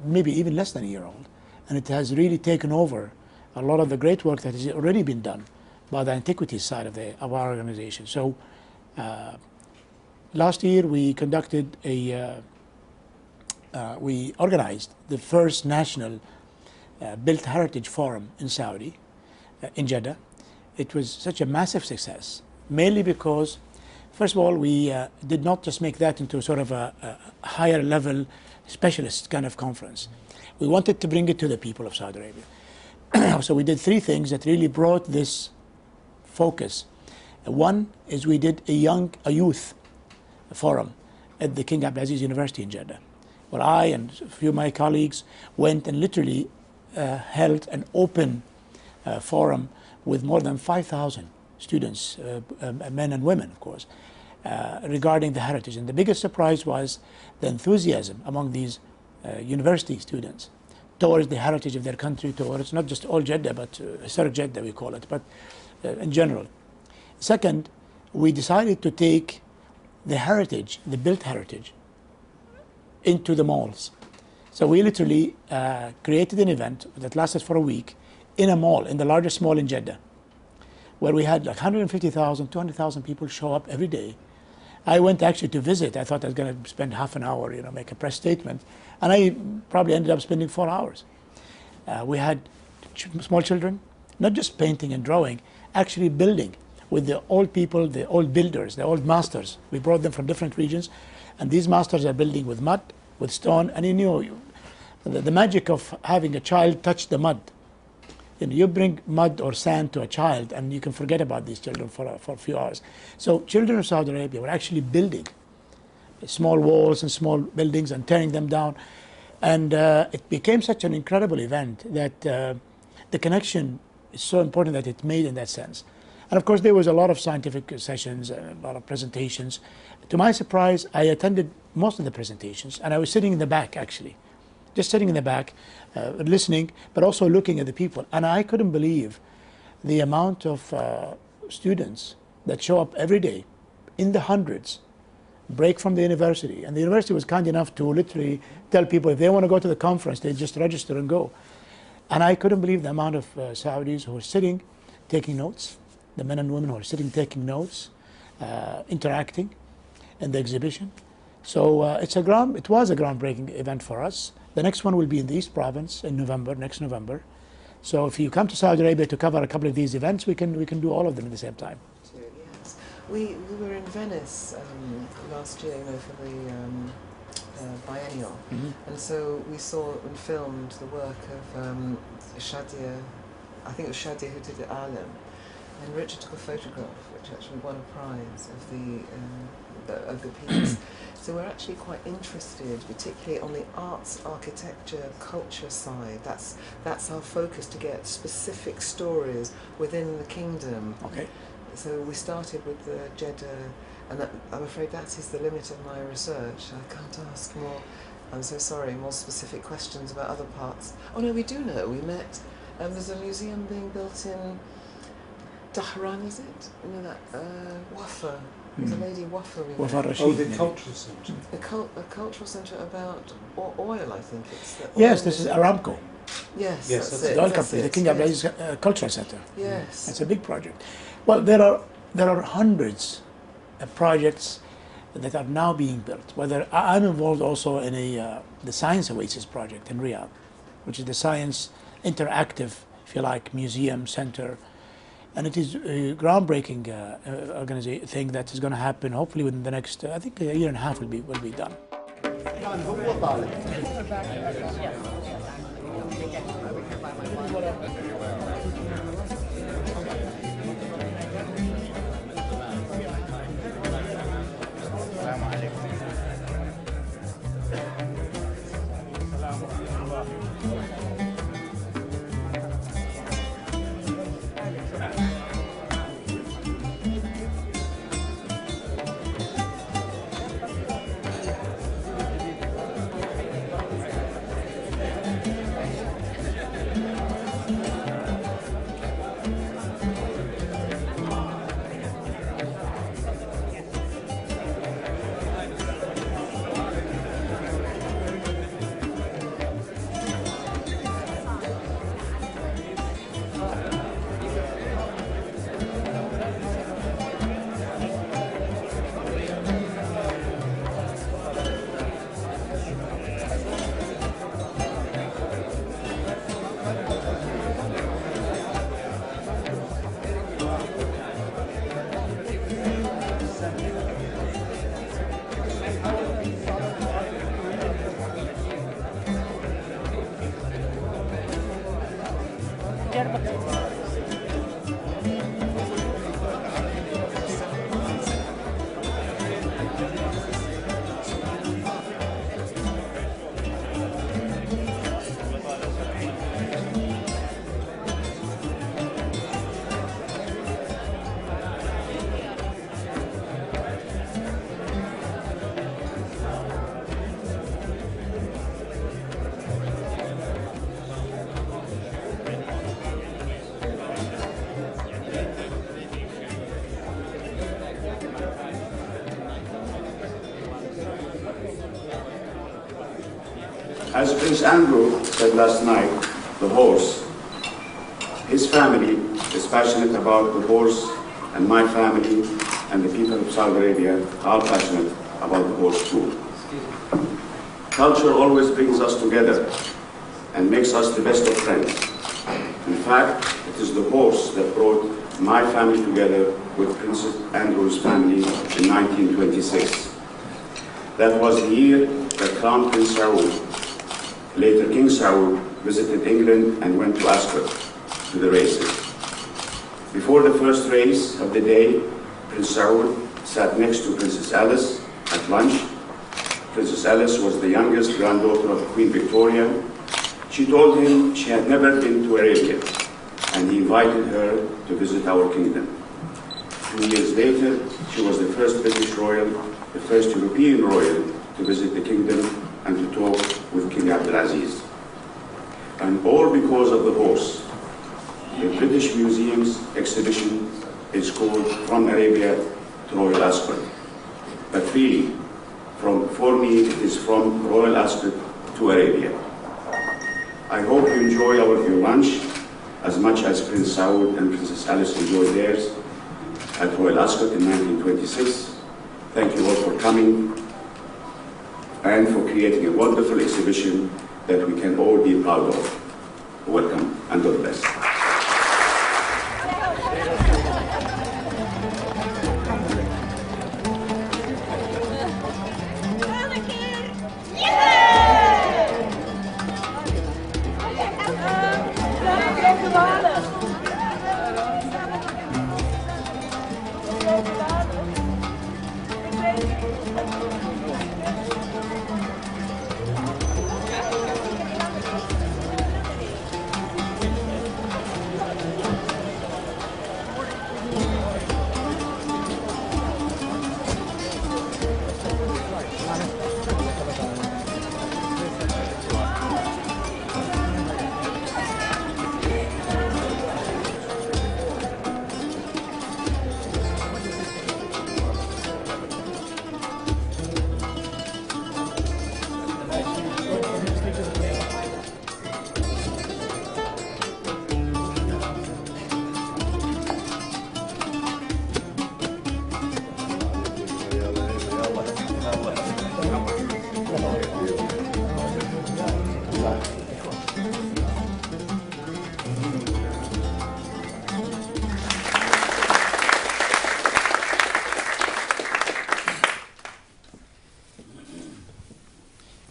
maybe even less than a year old, and it has really taken over a lot of the great work that has already been done by the antiquities side of our organization. So last year we conducted we organized the first national built heritage forum in Saudi, in Jeddah. It was such a massive success, mainly because, first of all, we did not just make that into sort of a higher level specialist kind of conference. We wanted to bring it to the people of Saudi Arabia. So we did 3 things that really brought this focus. One is we did a youth forum at the King Abdulaziz University in Jeddah, where I and a few of my colleagues went and literally held an open forum with more than 5,000 students, men and women, of course, regarding the heritage. And the biggest surprise was the enthusiasm among these university students towards the heritage of their country, towards not just all Jeddah, but historic Jeddah we call it, but in general. Second, we decided to take the heritage, the built heritage, into the malls. So we literally created an event that lasted for a week in a mall, in the largest mall in Jeddah, where we had like 150,000, 200,000 people show up every day. I went actually to visit. I thought I was going to spend half an hour, make a press statement, and I probably ended up spending 4 hours. We had small children, not just painting and drawing, actually building with the old people, the old builders, the old masters. We brought them from different regions, and these masters are building with mud, with stone, and the magic of having a child touch the mud. You bring mud or sand to a child and you can forget about these children for a few hours. So children of Saudi Arabia were actually building small walls and small buildings and tearing them down. And it became such an incredible event that the connection is so important that it made in that sense. And of course there was a lot of scientific sessions, a lot of presentations. To my surprise, I attended most of the presentations and I was sitting in the back actually. Just sitting in the back, listening, but also looking at the people. And I couldn't believe the amount of students that show up every day in the hundreds, break from the university. And the university was kind enough to literally tell people if they want to go to the conference, they just register and go. And I couldn't believe the amount of Saudis who were sitting, taking notes, the men and women who were sitting, taking notes, interacting in the exhibition. So it was a groundbreaking event for us. The next one will be in the East Province in November, next November. So if you come to Saudi Arabia to cover a couple of these events, we can do all of them at the same time. Yes. We were in Venice last year, for the biennial, and so we saw and filmed the work of Shadia. I think it was Shadia who did Alam, and Richard took a photograph, which actually won a prize of the piece. So we're actually quite interested, particularly on the arts, architecture, culture side. That's our focus, to get specific stories within the kingdom. Okay. So we started with the Jeddah, and I'm afraid that is the limit of my research. I can't ask more. I'm so sorry. More specific questions about other parts. Oh no, we do know. We met. There's a museum being built in Dahran, is it? That Wafa. There's a lady Wafa. Oh, the cultural centre. A cultural centre about oil, I think it's. Yes, this is Aramco. Yes, that's the oil company, the King Abdulaziz Cultural Centre. Yes, it's a big project. Well, there are hundreds of projects that are now being built. Whether I'm involved also in the Science Oasis project in Riyadh, which is the science interactive, if you like, museum center. And it is a groundbreaking organization thing that is going to happen hopefully within the next, I think, a year and a half will be done. As Prince Andrew said last night, the horse, his family is passionate about the horse, and my family and the people of Saudi Arabia are passionate about the horse too. Culture always brings us together and makes us the best of friends. In fact, it is the horse that brought my family together with Prince Andrew's family in 1926. That was the year that Crown Prince Saud, later King Saud, visited England and went to Ascot to the races. Before the first race of the day, Prince Saud sat next to Princess Alice at lunch. Princess Alice was the youngest granddaughter of Queen Victoria. She told him she had never been to Arabia, and he invited her to visit our kingdom. 2 years later, she was the first British royal, the first European royal to visit the kingdom and to talk with King Abdulaziz. And all because of the horse. The British Museum's exhibition is called From Arabia to Royal Ascot. But really, for me, it is from Royal Ascot to Arabia. I hope you enjoy your lunch as much as Prince Saud and Princess Alice enjoyed theirs at Royal Ascot in 1926. Thank you all for coming and for creating a wonderful exhibition that we can all be proud of. Welcome and God bless.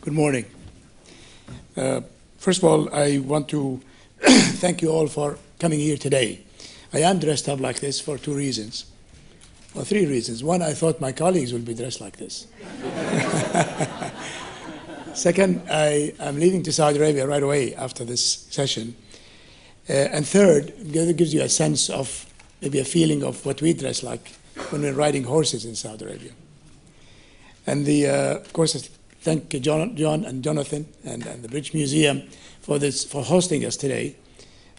Good morning. First of all, I want to thank you all for coming here today. I am dressed up like this for two reasons. Well, three reasons. One, I thought my colleagues would be dressed like this. Second, I am leaving to Saudi Arabia right away after this session. And third, it gives you a sense of, maybe a feeling of what we dress like when we're riding horses in Saudi Arabia. And of course, I thank John and Jonathan and the British Museum for hosting us today,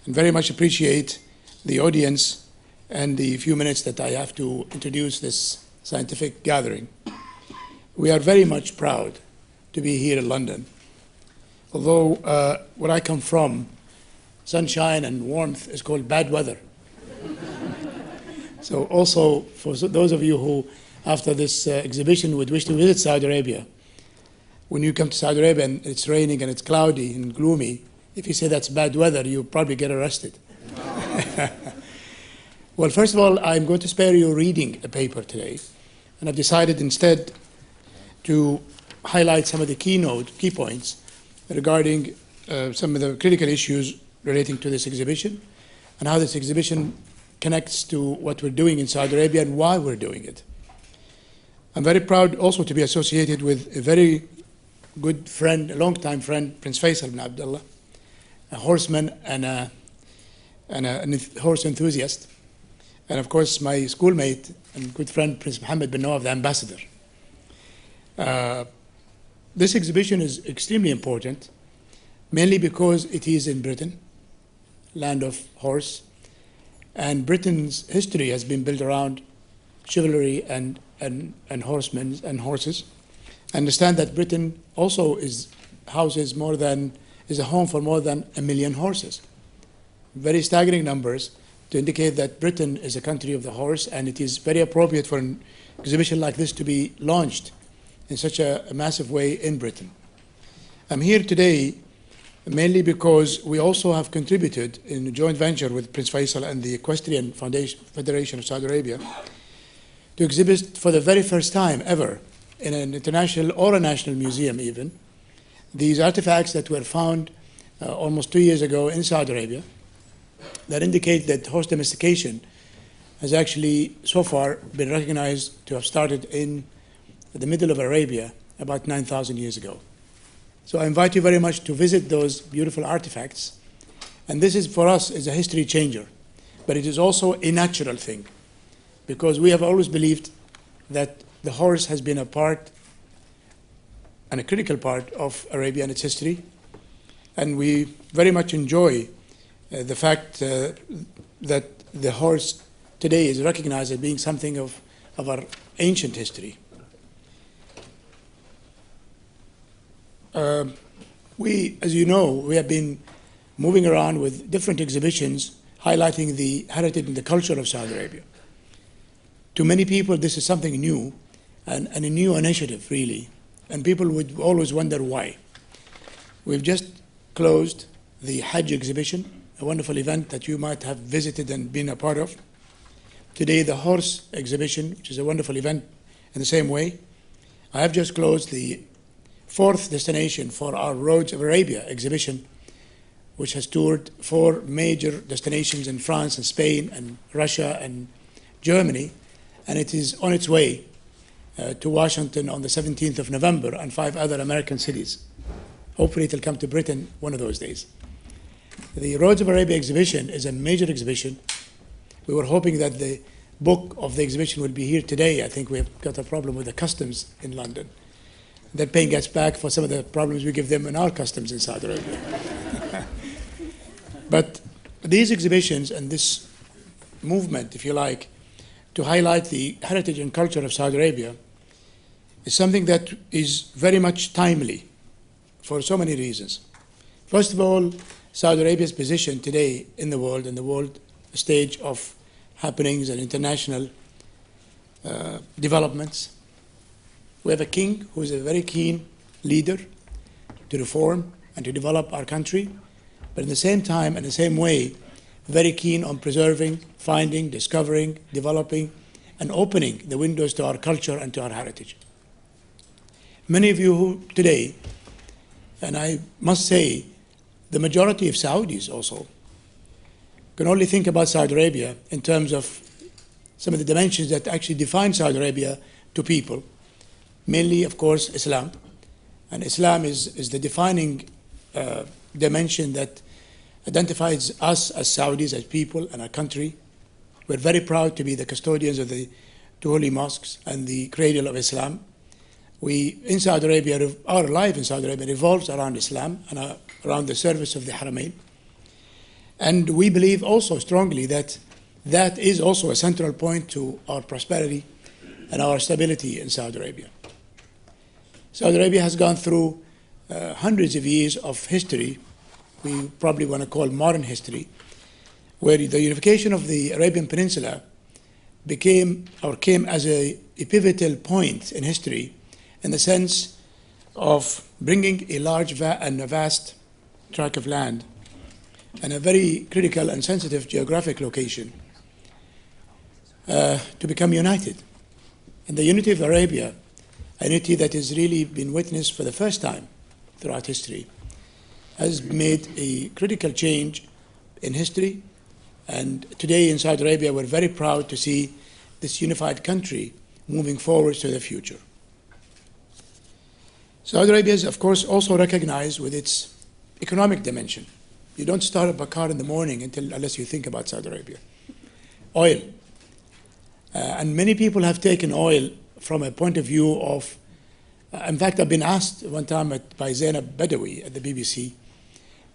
and very much appreciate the audience and the few minutes that I have to introduce this scientific gathering. We are very much proud to be here in London. Although where I come from, sunshine and warmth is called bad weather. So also, for those of you who, after this exhibition, would wish to visit Saudi Arabia, when you come to Saudi Arabia and it's raining and it's cloudy and gloomy, if you say that's bad weather, you'll probably get arrested. Well, first of all, I'm going to spare you reading a paper today, and I've decided instead to highlight some of the key points regarding some of the critical issues relating to this exhibition and how this exhibition connects to what we're doing in Saudi Arabia and why we're doing it. I'm very proud also to be associated with a very good friend, a long-time friend, Prince Faisal bin Abdullah, a horseman and a horse enthusiast, and of course my schoolmate and good friend, Prince Mohammed bin Nawaf, the ambassador. This exhibition is extremely important, mainly because it is in Britain, land of horse, and Britain's history has been built around chivalry and horsemen and horses. I understand that Britain also is houses is a home for more than 1 million horses. Very staggering numbers to indicate that Britain is a country of the horse, and it is very appropriate for an exhibition like this to be launched in such a massive way in Britain. I'm here today mainly because we also have contributed in a joint venture with Prince Faisal and the Equestrian Federation of Saudi Arabia to exhibit for the very first time ever in an international or a national museum even, these artifacts that were found almost 2 years ago in Saudi Arabia that indicate that horse domestication has actually so far been recognized to have started in the middle of Arabia about 9,000 years ago. So I invite you very much to visit those beautiful artifacts. And this is, for us, is a history changer. But it is also a natural thing, because we have always believed that the horse has been a part and a critical part of Arabia and its history. And we very much enjoy the fact that the horse today is recognized as being something of our ancient history. We, as you know, we have been moving around with different exhibitions highlighting the heritage and the culture of Saudi Arabia. To many people, this is something new and a new initiative, really. And people would always wonder why. We've just closed the Hajj exhibition, a wonderful event that you might have visited and been a part of. Today, the horse exhibition, which is a wonderful event in the same way. I have just closed the 4th destination for our Roads of Arabia exhibition, which has toured 4 major destinations in France and Spain and Russia and Germany, and it is on its way to Washington on the 17th of November and 5 other American cities. Hopefully it will come to Britain one of those days. The Roads of Arabia exhibition is a major exhibition. We were hoping that the book of the exhibition would be here today. I think we've got a problem with the customs in London. They're paying us back for some of the problems we give them in our customs in Saudi Arabia. But these exhibitions and this movement, if you like, to highlight the heritage and culture of Saudi Arabia is something that is very much timely for so many reasons. First of all, Saudi Arabia's position today in the world stage of happenings and international developments. We have a king who is a very keen leader to reform and to develop our country, but at the same time, in the same way, very keen on preserving, finding, discovering, developing, and opening the windows to our culture and to our heritage. Many of you who today, and I must say, the majority of Saudis also, can only think about Saudi Arabia in terms of some of the dimensions that actually define Saudi Arabia to people. Mainly, of course, Islam. And Islam is the defining dimension that identifies us as Saudis, as people and our country. We're very proud to be the custodians of the 2 holy mosques and the cradle of Islam. We, in Saudi Arabia, our life in Saudi Arabia revolves around Islam and around the service of the Haramain. And we believe also strongly that that is also a central point to our prosperity and our stability in Saudi Arabia. Saudi Arabia has gone through hundreds of years of history, we probably want to call modern history, where the unification of the Arabian Peninsula came as a pivotal point in history in the sense of bringing a large and a vast tract of land and a very critical and sensitive geographic location to become united. And the unity of Arabia, a unity that has really been witnessed for the first time throughout history, has made a critical change in history. And today in Saudi Arabia, we're very proud to see this unified country moving forward to the future. Saudi Arabia is, of course, also recognized with its economic dimension. You don't start up a car in the morning unless you think about Saudi Arabia. Oil. And many people have taken oil from a point of view of, in fact, I've been asked one time by Zainab Badawi at the BBC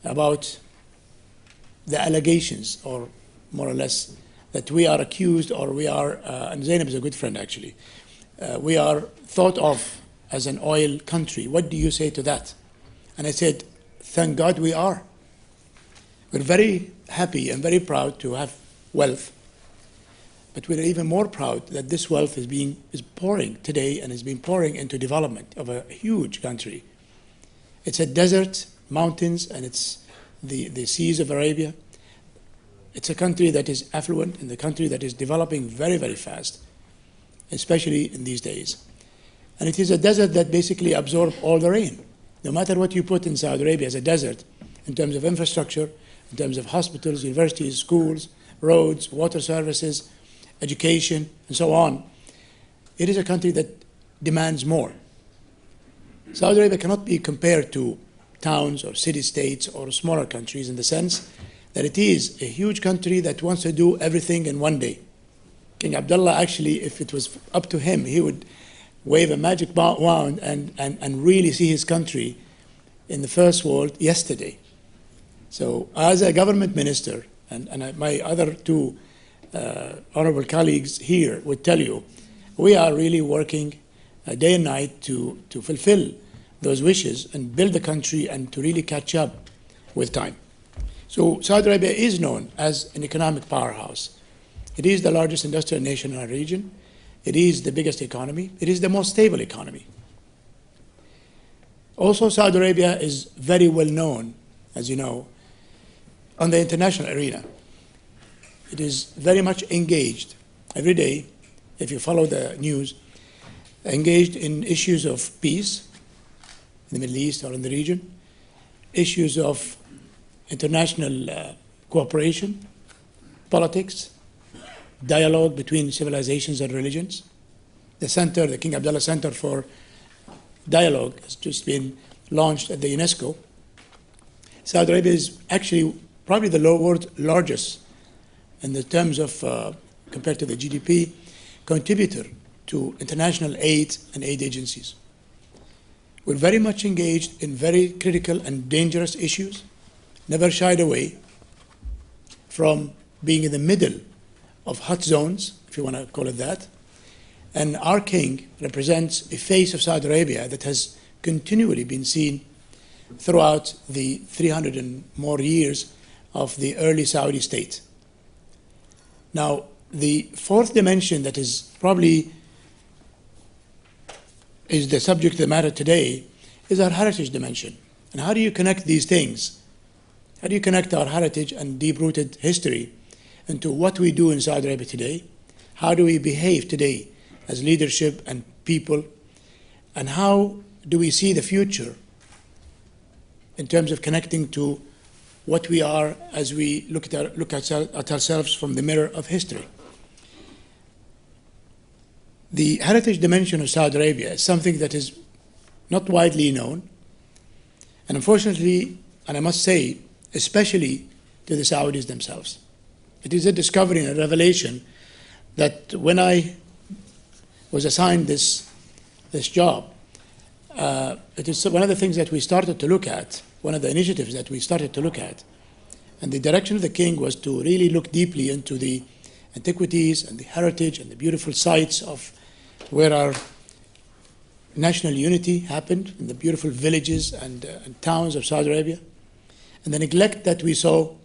about the allegations, or more or less, that we are accused, or we are, and Zainab is a good friend actually, we are thought of as an oil country. What do you say to that? And I said, thank God we are. We're very happy and very proud to have wealth, but we're even more proud that this wealth is pouring today and has been pouring into development of a huge country. It's a desert, mountains, and it's the seas of Arabia. It's a country that is affluent and a country that is developing very, very fast, especially in these days. And it is a desert that basically absorbs all the rain. No matter what you put in Saudi Arabia as a desert, in terms of infrastructure, in terms of hospitals, universities, schools, roads, water services, education, and so on, it is a country that demands more. Saudi Arabia cannot be compared to towns or city-states or smaller countries in the sense that it is a huge country that wants to do everything in one day. King Abdullah, actually, if it was up to him, he would wave a magic wand and really see his country in the first world yesterday. So as a government minister, and my other two honorable colleagues here would tell you, we are really working day and night to fulfill those wishes and build the country and to really catch up with time. So Saudi Arabia is known as an economic powerhouse. It is the largest industrial nation in our region. It is the biggest economy. It is the most stable economy. Also, Saudi Arabia is very well known, as you know, on the international arena. It is very much engaged every day, if you follow the news, engaged in issues of peace in the Middle East or in the region, issues of international cooperation, politics, dialogue between civilizations and religions. The center, the King Abdullah Center for Dialogue, has just been launched at the UNESCO. Saudi Arabia is actually probably the world's largest in the terms of, compared to the GDP, contributor to international aid and aid agencies. We're very much engaged in very critical and dangerous issues, never shied away from being in the middle of hot zones, if you want to call it that. And our king represents a face of Saudi Arabia that has continually been seen throughout the 300 and more years of the early Saudi state. Now, the fourth dimension that is probably is the subject of the matter today is our heritage dimension. And how do you connect these things? How do you connect our heritage and deep-rooted history into what we do in Saudi Arabia today? How do we behave today as leadership and people? And how do we see the future in terms of connecting to what we are as we look at ourselves from the mirror of history? The heritage dimension of Saudi Arabia is something that is not widely known, and unfortunately, and I must say, especially to the Saudis themselves. It is a discovery and a revelation that when I was assigned this job, it is one of the things that we started to look at, one of the initiatives that we started to look at. And the direction of the king was to really look deeply into the antiquities and the heritage and the beautiful sites of where our national unity happened, in the beautiful villages and towns of Saudi Arabia. And the neglect that we saw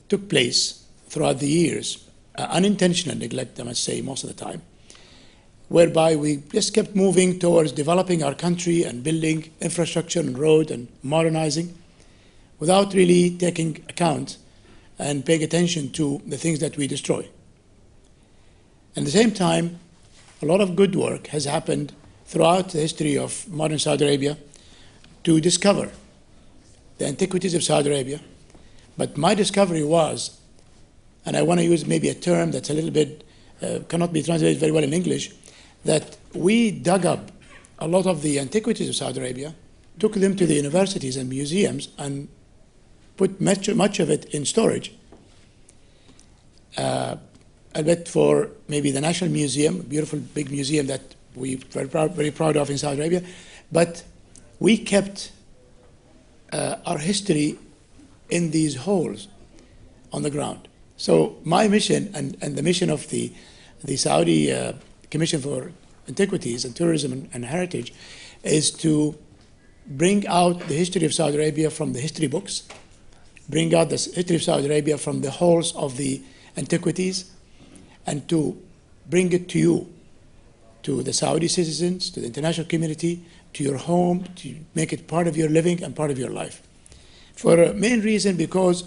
took place throughout the years, unintentional neglect, I must say, most of the time, whereby we just kept moving towards developing our country and building infrastructure and road and modernizing without really taking account and paying attention to the things that we destroy. At the same time, a lot of good work has happened throughout the history of modern Saudi Arabia to discover the antiquities of Saudi Arabia. But my discovery was, and I want to use maybe a term that's a little bit, cannot be translated very well in English, that we dug up a lot of the antiquities of Saudi Arabia, took them to the universities and museums, and put much of it in storage. I bet for maybe the National Museum, a beautiful big museum that we're very proud of in Saudi Arabia, but we kept our history in these holes on the ground. So my mission and the mission of the Saudi Commission for Antiquities and Tourism and Heritage is to bring out the history of Saudi Arabia from the history books, bring out the history of Saudi Arabia from the halls of the antiquities, and to bring it to you, to the Saudi citizens, to the international community, to your home, to make it part of your living and part of your life. For a main reason, because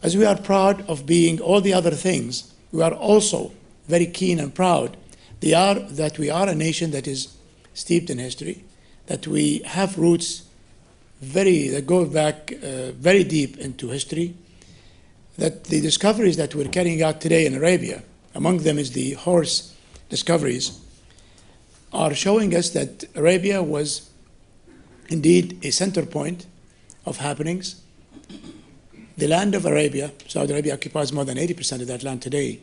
as we are proud of being all the other things, we are also very keen and proud that we are a nation that is steeped in history, that we have roots that go back very deep into history, that the discoveries that we're carrying out today in Arabia, among them is the horse discoveries, are showing us that Arabia was indeed a center point of happenings. The land of Arabia, Saudi Arabia occupies more than 80% of that land today,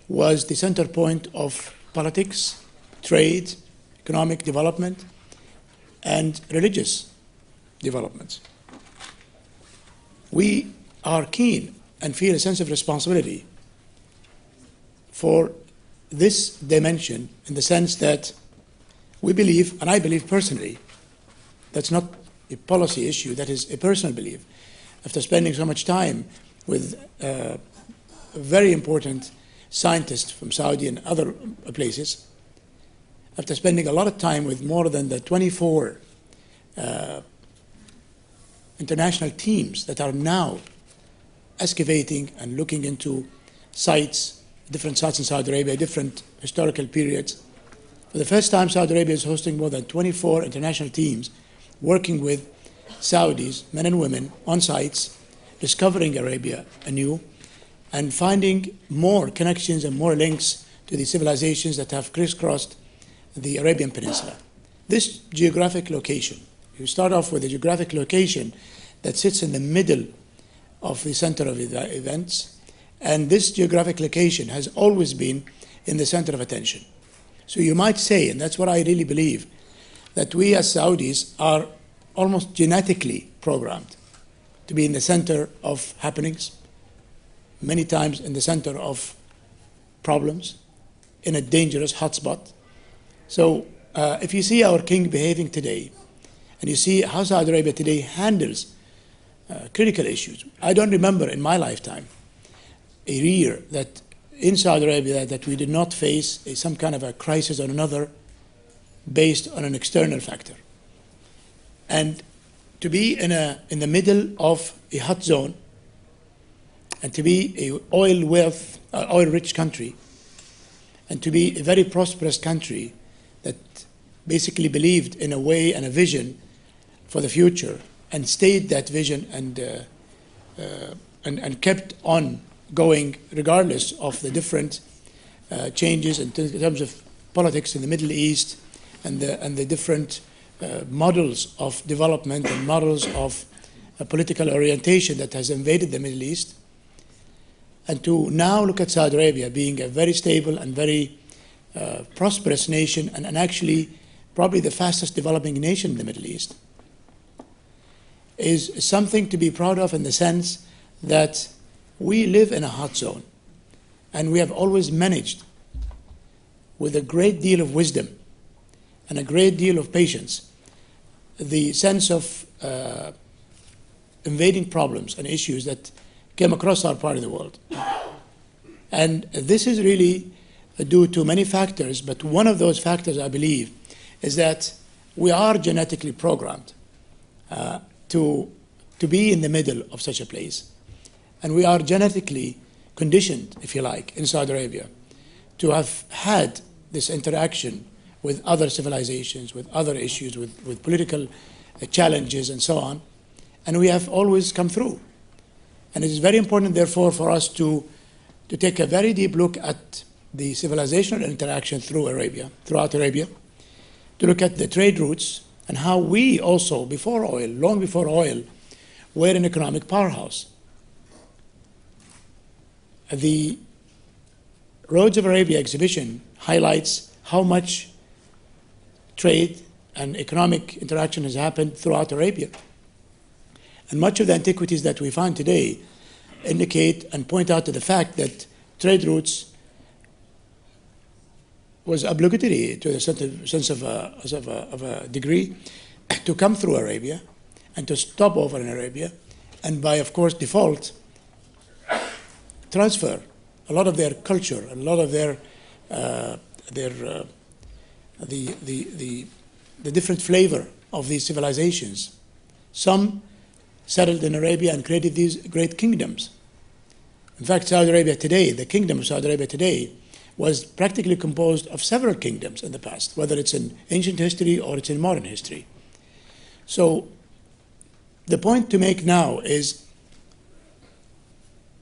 was the center point of politics, trade, economic development, and religious developments. We are keen and feel a sense of responsibility for this dimension, in the sense that we believe, and I believe personally, that's not a policy issue, that is a personal belief. After spending so much time with very important scientists from Saudi and other places, after spending a lot of time with more than the 24 international teams that are now excavating and looking into sites, different sites in Saudi Arabia, different historical periods. For the first time, Saudi Arabia is hosting more than 24 international teams working with Saudis, men and women, on sites, discovering Arabia anew, and finding more connections and more links to the civilizations that have crisscrossed the Arabian Peninsula. This geographic location, you start off with a geographic location that sits in the middle of the center of the events, and this geographic location has always been in the center of attention. So you might say, and that's what I really believe, that we as Saudis are almost genetically programmed to be in the center of happenings, many times in the center of problems, in a dangerous hotspot. So if you see our king behaving today, and you see how Saudi Arabia today handles critical issues, I don't remember in my lifetime a year that in Saudi Arabia that we did not face some kind of a crisis or another based on an external factor. And to be in the middle of a hot zone, and to be an oil-rich country, and to be a very prosperous country that basically believed in a way and a vision for the future, and stayed that vision and kept on going regardless of the different changes in terms of politics in the Middle East and the different models of development and models of political orientation that has invaded the Middle East. And to now look at Saudi Arabia being a very stable and very prosperous nation, and actually probably the fastest developing nation in the Middle East, is something to be proud of, in the sense that we live in a hot zone, and we have always managed, with a great deal of wisdom and a great deal of patience, the sense of invading problems and issues that came across our part of the world. And this is really due to many factors, but one of those factors, I believe, is that we are genetically programmed to be in the middle of such a place. And we are genetically conditioned, if you like, in Saudi Arabia to have had this interaction with other civilizations, with other issues, with political challenges and so on. And we have always come through. And it is very important, therefore, for us to take a very deep look at the civilizational interaction throughout Arabia, to look at the trade routes and how we also, before oil, long before oil, were an economic powerhouse. The Roads of Arabia exhibition highlights how much trade and economic interaction has happened throughout Arabia. And much of the antiquities that we find today indicate and point out to the fact that trade routes was obligatory to a certain sense of a degree, to come through Arabia and to stop over in Arabia, and by, of course, default, transfer a lot of their culture, a lot of the different flavor of these civilizations. Some settled in Arabia and created these great kingdoms. In fact, Saudi Arabia today, the kingdom of Saudi Arabia today, was practically composed of several kingdoms in the past, whether it's in ancient history or it's in modern history. So the point to make now is,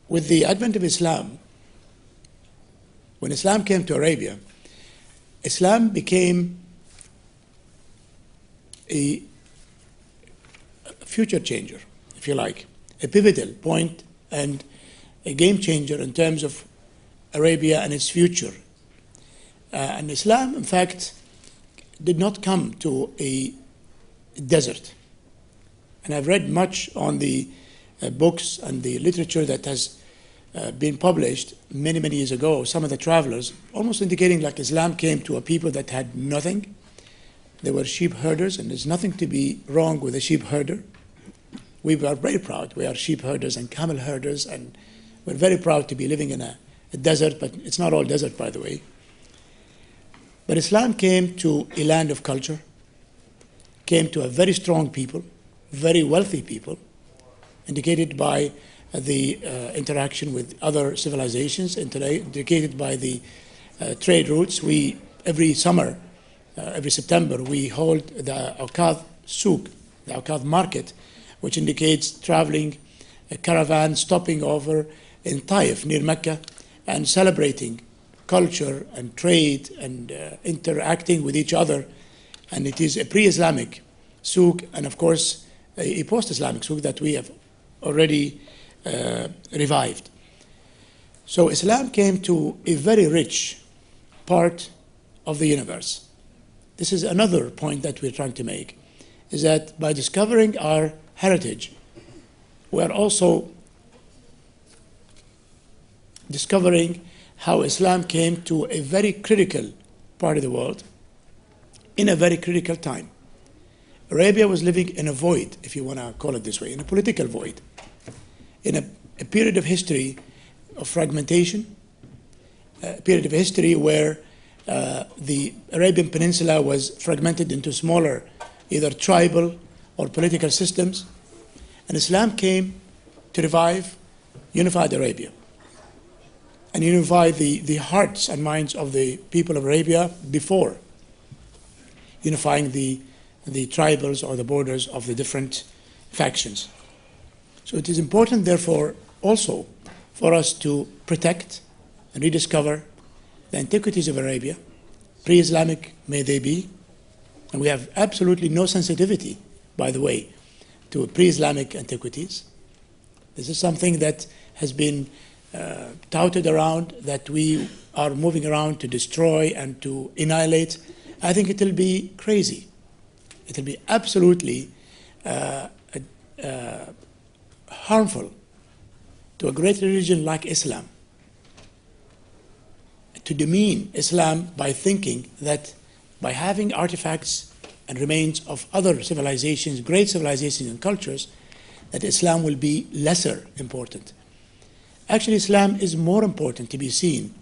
with the advent of Islam, when Islam came to Arabia, Islam became a future changer, if you like, a pivotal point and a game changer in terms of Arabia and its future. And Islam, in fact, did not come to a desert. And I've read much on the books and the literature that has been published many, many years ago, some of the travelers, almost indicating like Islam came to a people that had nothing. They were sheep herders, and there's nothing to be wrong with a sheep herder. We are very proud. We are sheep herders and camel herders, and we're very proud to be living in a desert, but it's not all desert, by the way. But Islam came to a land of culture, came to a very strong people, very wealthy people, indicated by the interaction with other civilizations, indicated by the trade routes. Every summer, every September, we hold the Awqad Souk, the Awqad market, which indicates traveling, a caravan stopping over in Taif near Mecca and celebrating culture and trade and interacting with each other. And it is a pre-Islamic souk and, of course, a post-Islamic souk that we have already revived. So Islam came to a very rich part of the universe. This is another point that we're trying to make, is that by discovering our heritage, we are also discovering how Islam came to a very critical part of the world in a very critical time. Arabia was living in a void, if you want to call it this way, in a political void, in a period of history of fragmentation, a period of history where the Arabian Peninsula was fragmented into smaller, either tribal or political systems, and Islam came to revive unified Arabia and unify the hearts and minds of the people of Arabia before unifying the tribals or the borders of the different factions. So it is important, therefore, also for us to protect and rediscover the antiquities of Arabia, pre-Islamic may they be, and we have absolutely no sensitivity, by the way, to pre-Islamic antiquities. This is something that has been touted around, that we are moving around to destroy and to annihilate. I think it will be crazy. It will be absolutely harmful to a great religion like Islam to demean Islam by thinking that by having artifacts and remains of other civilizations, great civilizations and cultures, that Islam will be lesser important. Actually, Islam is more important to be seen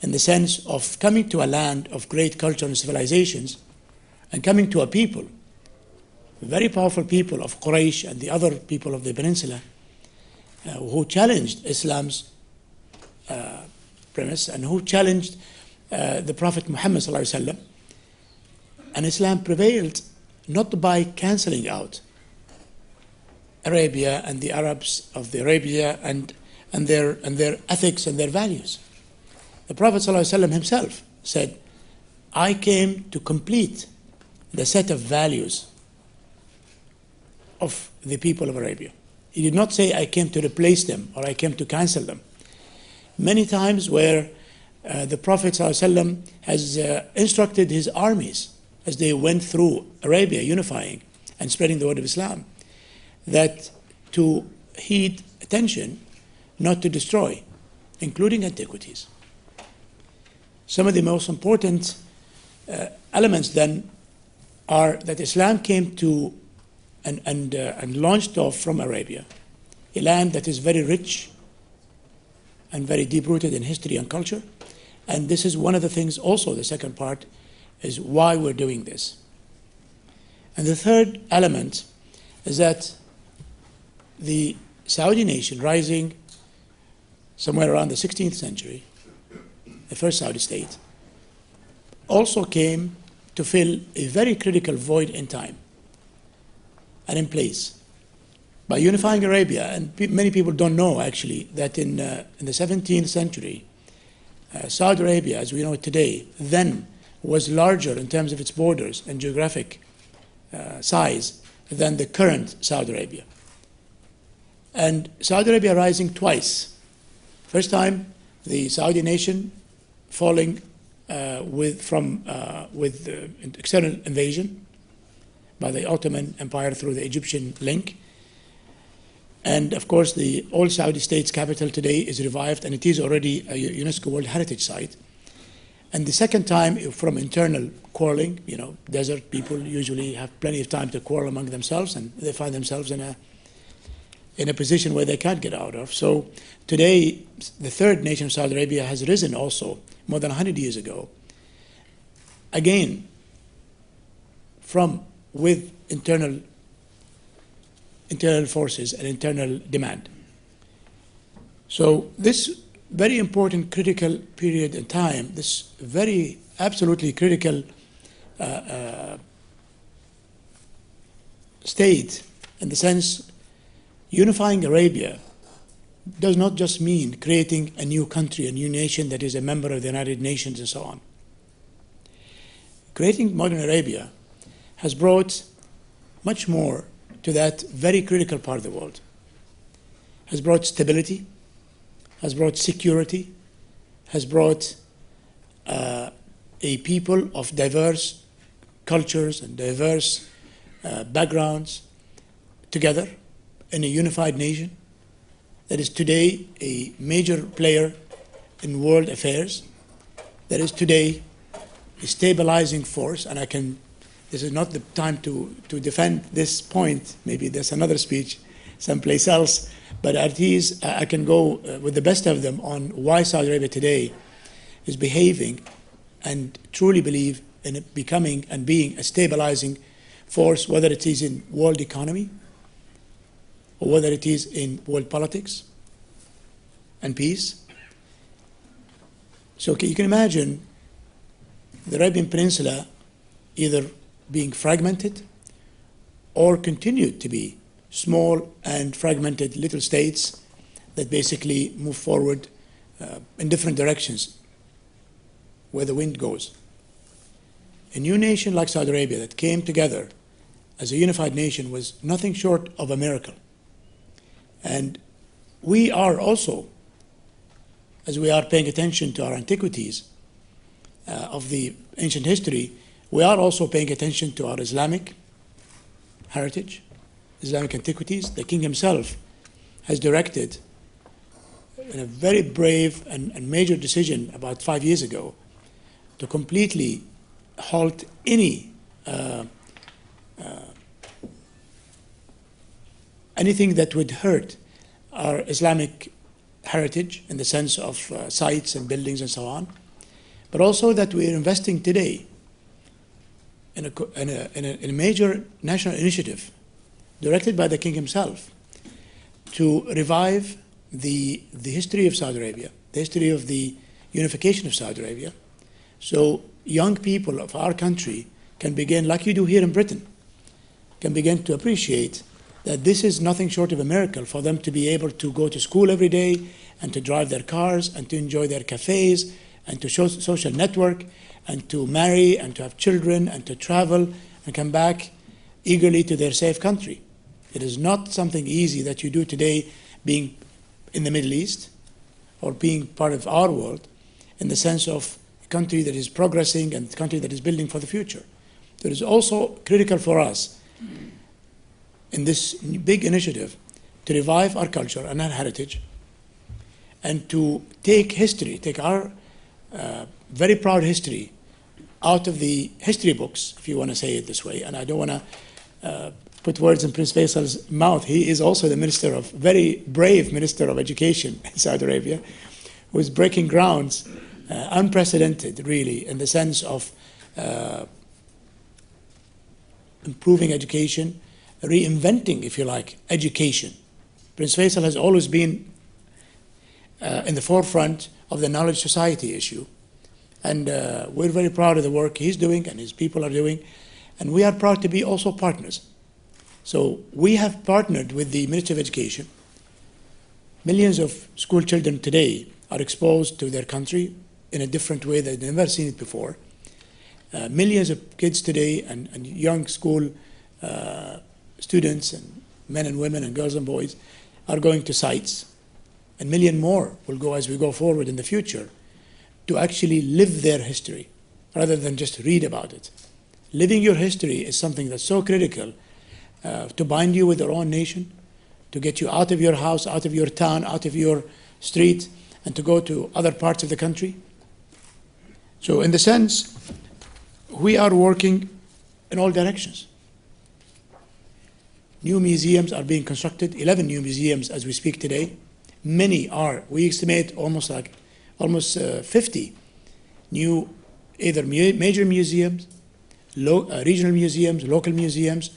in the sense of coming to a land of great culture and civilizations and coming to a people, very powerful people of Quraysh and the other people of the peninsula who challenged Islam's premise and who challenged the Prophet Muhammad ﷺ. And Islam prevailed not by cancelling out Arabia and the Arabs of the Arabia and their ethics and their values. The Prophet ﷺ himself said, I came to complete the set of values of the people of Arabia. He did not say, I came to replace them or I came to cancel them. Many times where the Prophet ﷺ has instructed his armies as they went through Arabia, unifying and spreading the word of Islam, that to heed attention, not to destroy, including antiquities. Some of the most important elements then are that Islam came to and launched off from Arabia, a land that is very rich and very deep-rooted in history and culture. And this is one of the things also, the second part, is why we're doing this. And the third element is that the Saudi nation, rising somewhere around the 16th century, the first Saudi state, also came to fill a very critical void in time and in place by unifying Arabia. And many people don't know, actually, that in the 17th century, Saudi Arabia, as we know it today, then was larger in terms of its borders and geographic size than the current Saudi Arabia. And Saudi Arabia rising twice. First time, the Saudi nation falling with external invasion by the Ottoman Empire through the Egyptian link. And of course, the old Saudi state's capital today is revived, and it is already a UNESCO World Heritage Site. And the second time, from internal quarreling, desert people usually have plenty of time to quarrel among themselves, and they find themselves in a position where they can't get out of. So today, the third nation of Saudi Arabia has risen also more than 100 years ago, again, with internal forces and internal demand. So this very important critical period in time, this very absolutely critical state, in the sense, unifying Arabia does not just mean creating a new country, a new nation that is a member of the United Nations and so on. Creating modern Arabia has brought much more to that very critical part of the world. Has brought stability, has brought security, has brought a people of diverse cultures and diverse backgrounds together in a unified nation that is today a major player in world affairs, that is today a stabilizing force. And this is not the time to defend this point, maybe there's another speech someplace else, but at least I can go with the best of them on why Saudi Arabia today is behaving and truly believe in it becoming and being a stabilizing force, whether it is in world economy or whether it is in world politics and peace. So you can imagine the Arabian Peninsula either being fragmented or continued to be small and fragmented little states that basically move forward in different directions where the wind goes. A new nation like Saudi Arabia that came together as a unified nation was nothing short of a miracle. And we are also, as we are paying attention to our antiquities of the ancient history, we are also paying attention to our Islamic heritage, Islamic antiquities. The king himself has directed in a very brave and major decision about 5 years ago to completely halt anything that would hurt our Islamic heritage in the sense of sites and buildings and so on, but also that we are investing today in a major national initiative directed by the king himself to revive the history of Saudi Arabia, the history of the unification of Saudi Arabia, so young people of our country can begin, like you do here in Britain, can begin to appreciate that this is nothing short of a miracle for them to be able to go to school every day and to drive their cars and to enjoy their cafes and to show social network and to marry and to have children and to travel and come back eagerly to their safe country. It is not something easy that you do today being in the Middle East or being part of our world in the sense of a country that is progressing and a country that is building for the future. It is also critical for us in this big initiative to revive our culture and our heritage and to take history, take our very proud history out of the history books, if you want to say it this way, and I don't want to put words in Prince Faisal's mouth. He is also the very brave Minister of Education in Saudi Arabia, who is breaking grounds, unprecedented really, in the sense of improving education, reinventing, if you like, education. Prince Faisal has always been in the forefront of the knowledge society issue. And we're very proud of the work he's doing and his people are doing. And we are proud to be also partners. So we have partnered with the Ministry of Education. Millions of school children today are exposed to their country in a different way that they've never seen it before. Millions of kids today and young school students and men and women and girls and boys are going to sites. A million more will go as we go forward in the future to actually live their history rather than just read about it. Living your history is something that's so critical to bind you with your own nation, to get you out of your house, out of your town, out of your street, and to go to other parts of the country. So in the sense, we are working in all directions. New museums are being constructed, 11 new museums as we speak today. Many are, we estimate almost 50 new either major museums, regional museums, local museums,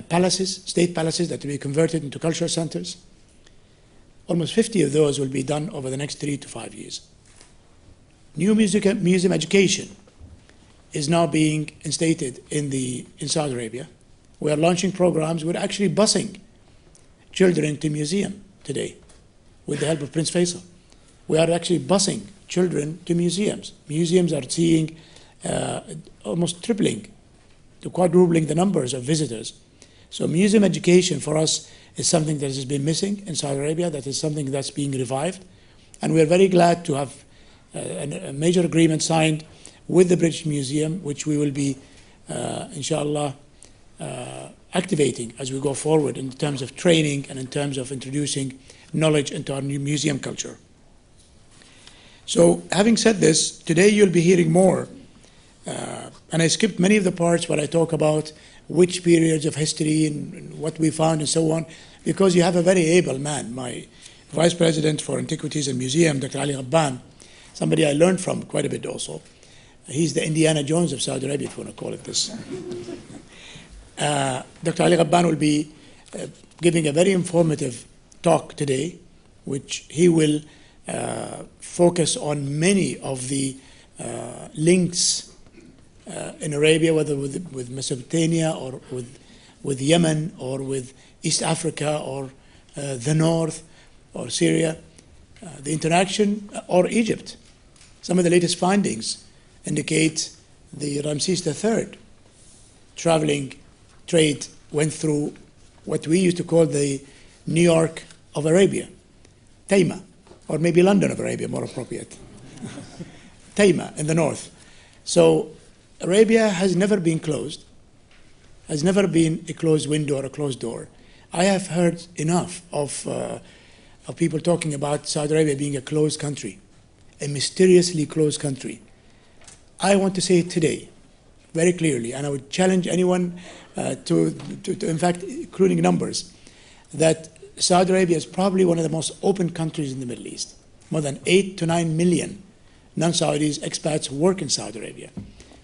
palaces, state palaces that will be converted into cultural centers. Almost 50 of those will be done over the next 3 to 5 years. New museum education is now being instated in Saudi Arabia. We are launching programs. We're actually busing children to museum today with the help of Prince Faisal. We are actually busing children to museums. Museums are seeing almost tripling to quadrupling the numbers of visitors. So museum education for us is something that has been missing in Saudi Arabia. That is something that's being revived. And we are very glad to have a major agreement signed with the British Museum, which we will be, inshallah, activating as we go forward in terms of training and in terms of introducing knowledge into our new museum culture. So having said this, today you'll be hearing more, and I skipped many of the parts where I talk about which periods of history and what we found and so on, because you have a very able man, my Vice President for Antiquities and Museum, Dr. Ali Ghabban, somebody I learned from quite a bit also. He's the Indiana Jones of Saudi Arabia, if you want to call it this. Dr. Ali Ghabban will be giving a very informative talk today, which he will focus on many of the links in Arabia, whether with Mesopotamia or with Yemen or with East Africa or the North or Syria, the interaction, or Egypt. Some of the latest findings indicate the Ramses III traveling trade went through what we used to call the New York of Arabia, Taima, or maybe London of Arabia, more appropriate. Taima in the north. So Arabia has never been closed, has never been a closed window or a closed door. I have heard enough of people talking about Saudi Arabia being a closed country, a mysteriously closed country. I want to say it today, very clearly, and I would challenge anyone to in fact, including numbers, that Saudi Arabia is probably one of the most open countries in the Middle East. More than 8 to 9 million non-Saudis, expats work in Saudi Arabia.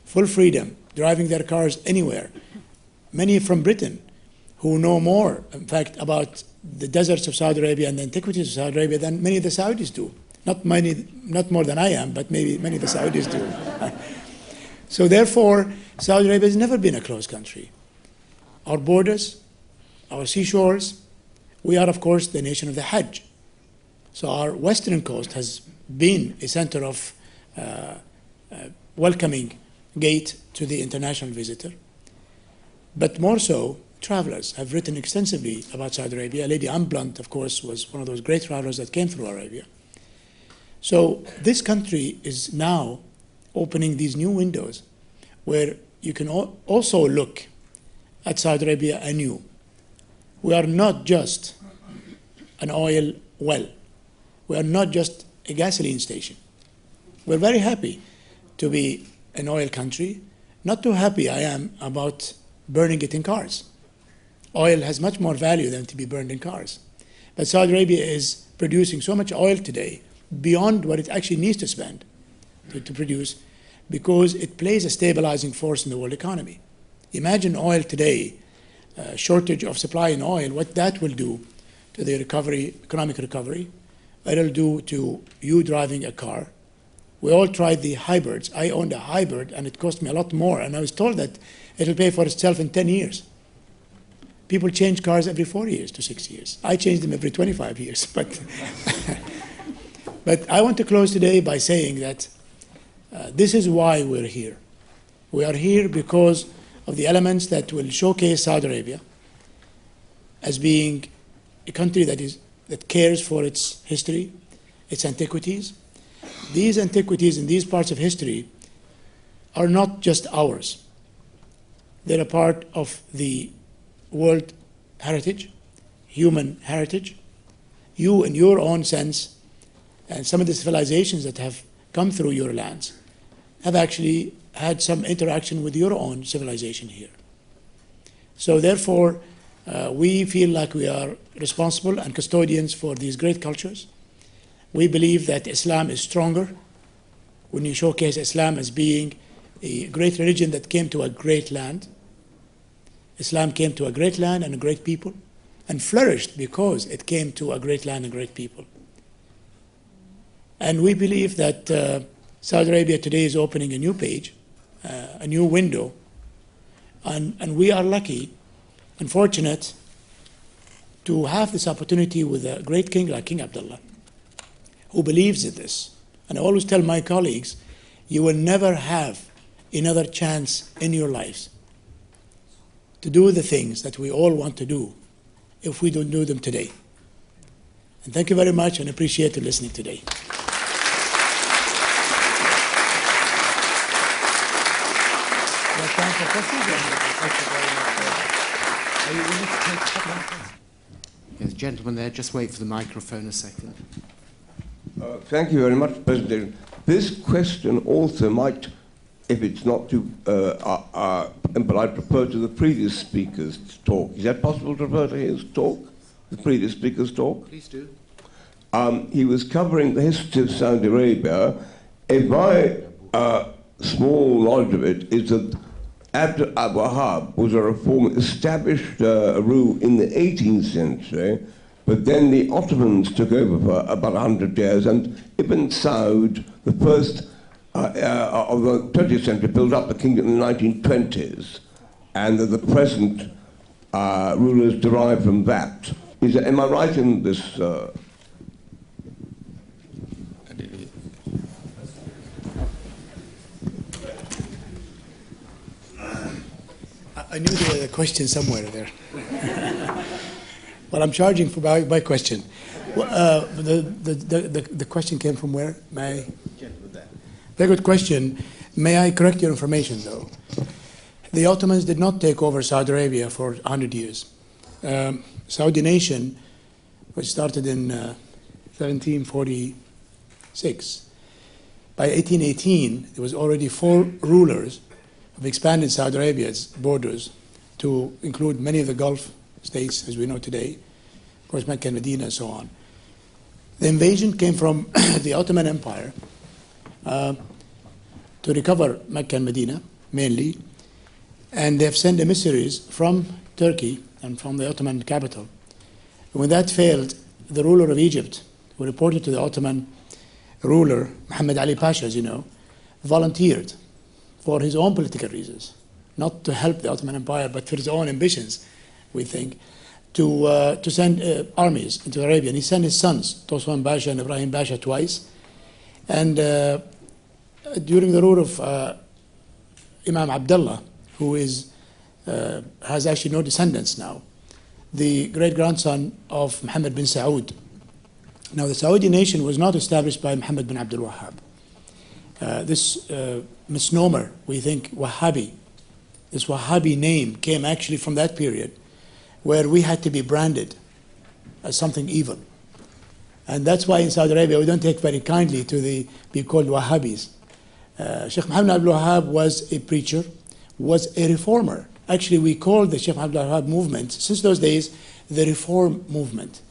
Full freedom, driving their cars anywhere. Many from Britain who know more, in fact, about the deserts of Saudi Arabia and the antiquities of Saudi Arabia than many of the Saudis do. Not more than I am, but maybe many of the Saudis do. So therefore, Saudi Arabia has never been a closed country. Our borders, our seashores, we are, of course, the nation of the Hajj. So our western coast has been a center of welcoming gate to the international visitor. But more so, travelers have written extensively about Saudi Arabia. Lady Anne Blunt, of course, was one of those great travelers that came through Arabia. So this country is now opening these new windows where you can also look at Saudi Arabia anew. We are not just an oil well. We are not just a gasoline station. We're very happy to be an oil country, not too happy I am about burning it in cars. Oil has much more value than to be burned in cars. But Saudi Arabia is producing so much oil today beyond what it actually needs to spend to produce, because it plays a stabilizing force in the world economy. Imagine oil today, shortage of supply in oil, what that will do to the recovery, economic recovery, what it'll do to you driving a car. We all tried the hybrids. I owned a hybrid and it cost me a lot more, and I was told that it'll pay for itself in 10 years. People change cars every 4 years to 6 years. I change them every 25 years. But I want to close today by saying that this is why we're here. We are here because of the elements that will showcase Saudi Arabia as being a country that cares for its history, its antiquities. These antiquities in these parts of history are not just ours. They're a part of the world heritage, human heritage. You, in your own sense, and some of the civilizations that have come through your lands have actually had some interaction with your own civilization here. So therefore, we feel like we are responsible and custodians for these great cultures. We believe that Islam is stronger when you showcase Islam as being a great religion that came to a great land. Islam came to a great land and a great people, and flourished because it came to a great land and great people. And we believe that Saudi Arabia today is opening a new page, a new window, and we are lucky and fortunate to have this opportunity with a great king like King Abdullah, who believes in this. And I always tell my colleagues, you will never have another chance in your lives to do the things that we all want to do if we don't do them today. And thank you very much, and appreciate you listening today. Time for questions? Thank you very much. Are you willing to take a couple of questions? Yes, gentleman there, just wait for the microphone a second. Thank you very much, President. This question also might, if it's not too impolite, refer to the previous speaker's talk. Is that possible to refer to his talk, the previous speaker's talk? Please do. He was covering the history of Saudi Arabia. In my small knowledge of it is that Abd al-Wahhab was a reformer, established a rule in the 18th century, but then the Ottomans took over for about 100 years, and Ibn Saud, the first of the 20th century, built up the kingdom in the 1920s, and that the present rulers derived from that. Am I right in this? I knew there was a question somewhere there. Well, I'm charging for my question. The question came from where? Very good question. May I correct your information, though? The Ottomans did not take over Saudi Arabia for 100 years. Saudi nation, which started in 1746, by 1818, there was already 4 rulers have expanded Saudi Arabia's borders to include many of the Gulf states as we know today, of course Mecca and Medina and so on. The invasion came from the Ottoman Empire to recover Mecca and Medina mainly, and they have sent emissaries from Turkey and from the Ottoman capital. When that failed, the ruler of Egypt, who reported to the Ottoman ruler, Muhammad Ali Pasha, as you know, volunteered for his own political reasons, not to help the Ottoman Empire, but for his own ambitions, we think, to send armies into Arabia. And he sent his sons, Toswan Pasha and Ibrahim Pasha, twice. And during the rule of Imam Abdullah, who has actually no descendants now, the great-grandson of Muhammad bin Saud. Now, the Saudi nation was not established by Muhammad bin Abdul Wahhab. This misnomer, we think, Wahhabi, this Wahhabi name came actually from that period where we had to be branded as something evil. And that's why in Saudi Arabia we don't take very kindly to be called Wahhabis. Sheikh Muhammad Abdul Wahab was a preacher, was a reformer. Actually, we called the Sheikh Muhammad Abdul Wahab movement, since those days, the reform movement.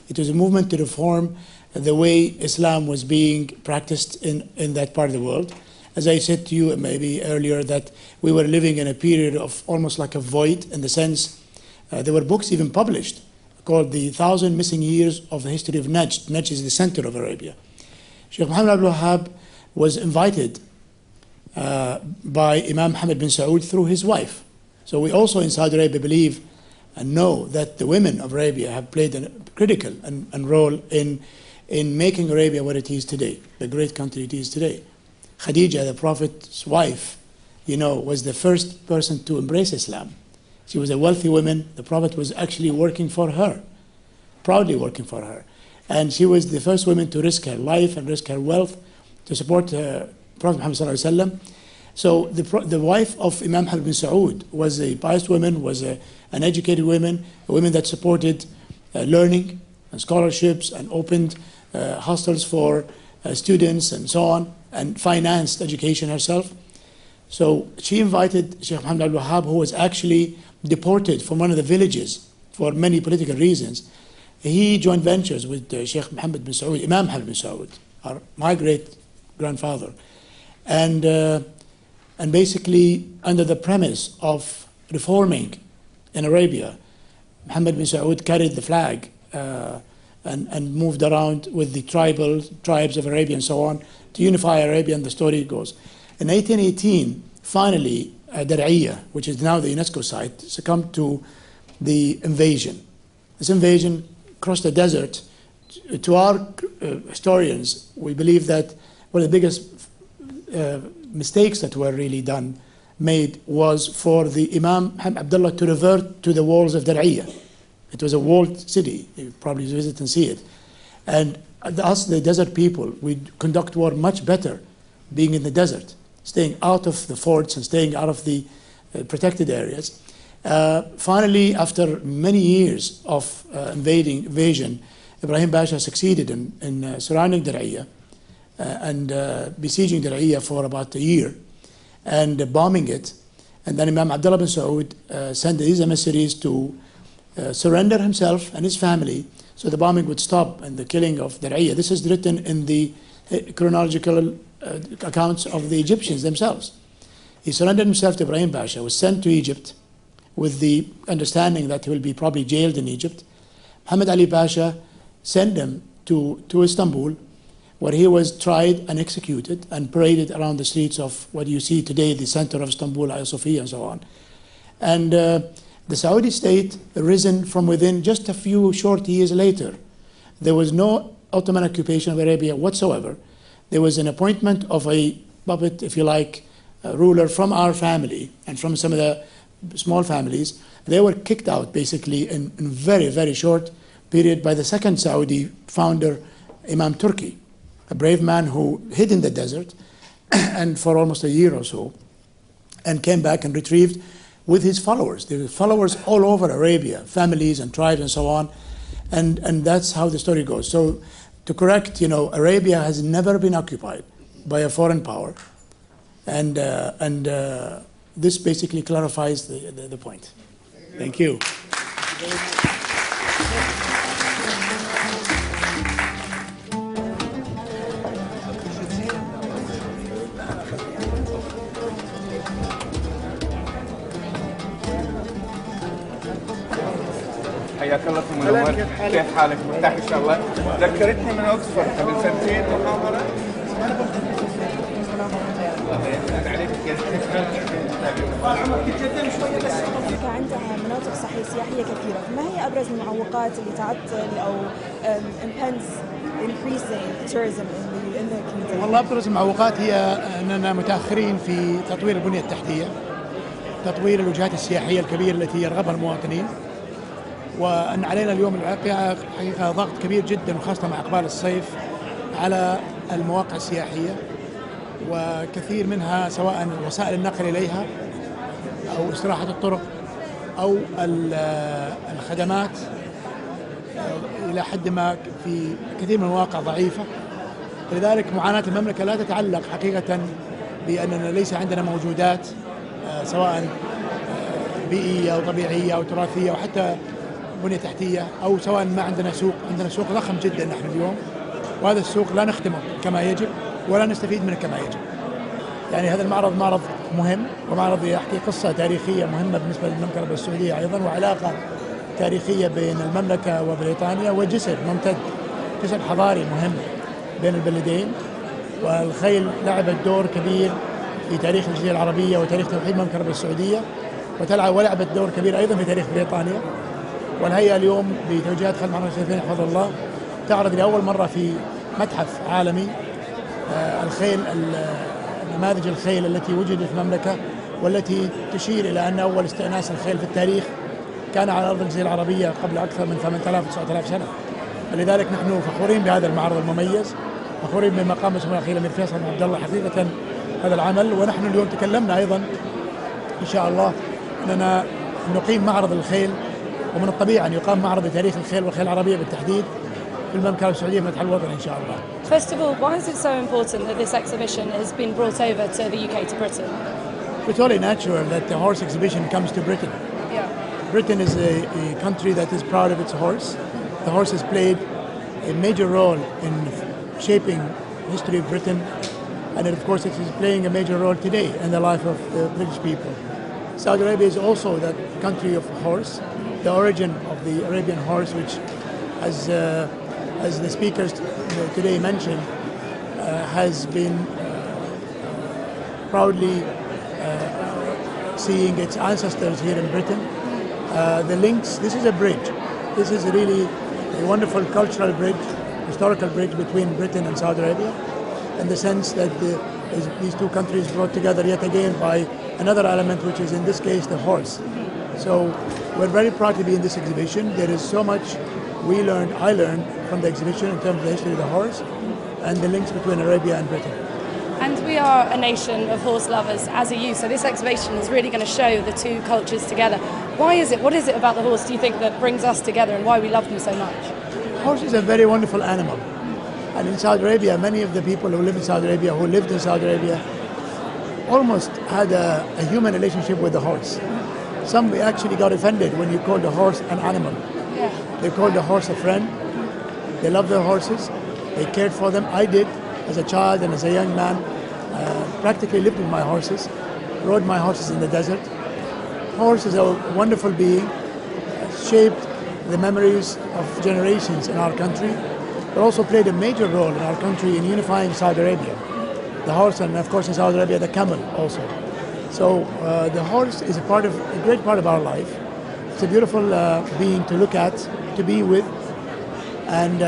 It was a movement to reform the way Islam was being practiced in that part of the world. As I said to you maybe earlier, that we were living in a period of almost like a void, in the sense there were books even published called The 1,000 Missing Years of the History of Najd. Najd is the center of Arabia. Sheikh Muhammad Abdul Wahab was invited by Imam Mohammed bin Saud through his wife. So we also in Saudi Arabia believe and know that the women of Arabia have played a critical role in making Arabia what it is today, the great country it is today. Khadija, the Prophet's wife, was the first person to embrace Islam. She was a wealthy woman. The Prophet was actually working for her, proudly working for her. And she was the first woman to risk her life and risk her wealth to support Prophet Muhammad sallallahu alaihi wasallam. So the wife of Imam Mohammed bin Saud was a pious woman, was an educated woman, a woman that supported learning and scholarships and opened hostels for students and so on, and financed education herself. So she invited Sheikh Muhammad Abdul Wahab, who was actually deported from one of the villages for many political reasons. He joined ventures with Sheikh Mohammed bin Saud, Imam Mohammed bin Saud, my great grandfather, and basically under the premise of reforming in Arabia, Mohammed bin Saud carried the flag and moved around with the tribes of Arabia and so on to unify Arabia, and the story goes. In 1818, finally, Dar'iyah, which is now the UNESCO site, succumbed to the invasion. This invasion crossed the desert. To our historians, we believe that one of the biggest mistakes that were really made was for the Imam Muhammad Abdullah to revert to the walls of Dar'iyah. It was a walled city. You probably visit and see it. And us, the desert people, we conduct war much better being in the desert, staying out of the forts and staying out of the protected areas. Finally, after many years of invasion, Ibrahim Pasha succeeded in surrounding Dar'iyah and besieging Dar'iyah for about a year and bombing it. And then Imam Abdullah bin Saud sent these emissaries to surrender himself and his family so the bombing would stop and the killing of Dar'iyah. This is written in the chronological accounts of the Egyptians themselves. He surrendered himself to Ibrahim Pasha, was sent to Egypt with the understanding that he will be probably jailed in Egypt. Muhammad Ali Pasha sent him to Istanbul, where he was tried and executed and paraded around the streets of what you see today, the center of Istanbul, Hagia Sophia, and so on. And the Saudi state arisen from within just a few short years later. There was no Ottoman occupation of Arabia whatsoever. There was an appointment of a puppet, if you like, ruler from our family and from some of the small families. They were kicked out basically in very, very short period by the second Saudi founder, Imam Turki, a brave man who hid in the desert and for almost a year or so, and came back and retrieved with his followers. There were followers all over Arabia, families and tribes and so on, and that's how the story goes. So to correct, Arabia has never been occupied by a foreign power, and this basically clarifies the point. Thank you. حياك الله ثم منور. كيف حالك؟ مرتاح ان شاء الله. ذكرتني من اوكسفورد قبل سنتين محاضره. عندها مناطق سياحية كثيرة، ما هي أبرز المعوقات اللي تعطل أو impends increasing tourism in the community؟ والله أبرز المعوقات هي أننا متأخرين في تطوير البنية التحتية، تطوير الوجهات السياحية الكبيرة التي يرغبها المواطنين، وأن علينا اليوم الواقع حقيقة ضغط كبير جدا وخاصة مع إقبال الصيف على المواقع السياحية، وكثير منها سواء وسائل النقل إليها أو استراحة الطرق أو الخدمات إلى حد ما في كثير من المواقع ضعيفة. لذلك معاناة المملكة لا تتعلق حقيقة بأننا ليس عندنا موجودات سواء بيئية أو طبيعية أو تراثية أو حتى بنية تحتية، أو سواء ما عندنا سوق. عندنا سوق ضخم جدا نحن اليوم، وهذا السوق لا نخدمه كما يجب ولا نستفيد منه كما يجب. يعني هذا المعرض معرض مهم، ومعرض يحكي قصة تاريخية مهمة بالنسبة للمملكة العربية السعودية أيضا، وعلاقة تاريخية بين المملكة وبريطانيا، وجسر ممتد، جسر حضاري مهم بين البلدين. والخيل لعبت دور كبير في تاريخ الجزيرة العربية وتاريخ توحيد المملكة العربية السعودية، ولعبت دور كبير أيضا في تاريخ بريطانيا. والهيئة اليوم بتوجيهات خادم معرض الشريفين حفظه الله تعرض لأول مرة في متحف عالمي الخيل، نماذج الخيل التي وجدت في المملكة، والتي تشير إلى أن أول استئناس الخيل في التاريخ كان على أرض الجزيرة العربية قبل أكثر من 8000 9000 سنة. فلذلك نحن فخورين بهذا المعرض المميز، فخورين بما قام به سمو الأخير الأمير فيصل بن عبد الله حقيقة هذا العمل. ونحن اليوم تكلمنا أيضا إن شاء الله أننا نقيم معرض الخيل، ومن الطبيعي أن يقام معرض لتاريخ الخيل والخيل العربية بالتحديد في المملكة العربية السعودية في المتحف الوطني إن شاء الله. First of all, why is it so important that this exhibition has been brought over to the UK, to Britain? It's only natural that the horse exhibition comes to Britain. Yeah. Britain is a country that is proud of its horse. The horse has played a major role in shaping history of Britain, and of course it is playing a major role today in the life of the British people. Saudi Arabia is also that country of horse, the origin of the Arabian horse, which as the speakers today mentioned, has been proudly seeing its ancestors here in Britain. The links, this is a bridge. This is really a wonderful cultural bridge, historical bridge between Britain and Saudi Arabia, in the sense that these two countries brought together yet again by another element, which is in this case the horse. So we're very proud to be in this exhibition. There is so much I learned from the exhibition in terms of the history of the horse and the links between Arabia and Britain. And we are a nation of horse lovers as a youth, so this exhibition is really going to show the two cultures together. Why is it? What is it about the horse, do you think, that brings us together, and why we love them so much? Horse is a very wonderful animal. And in Saudi Arabia, many of the people who live in Saudi Arabia, who lived in Saudi Arabia, almost had a human relationship with the horse. Some actually got offended when you called the horse an animal. Yeah. They called the horse a friend. They loved their horses. They cared for them. I did as a child and as a young man. Practically lived with my horses, rode my horses in the desert. Horse is a wonderful being, shaped the memories of generations in our country, but also played a major role in our country in unifying Saudi Arabia. The horse, and of course in Saudi Arabia, the camel also. So the horse is a great part of our life. It's a beautiful being to look at, to be with, and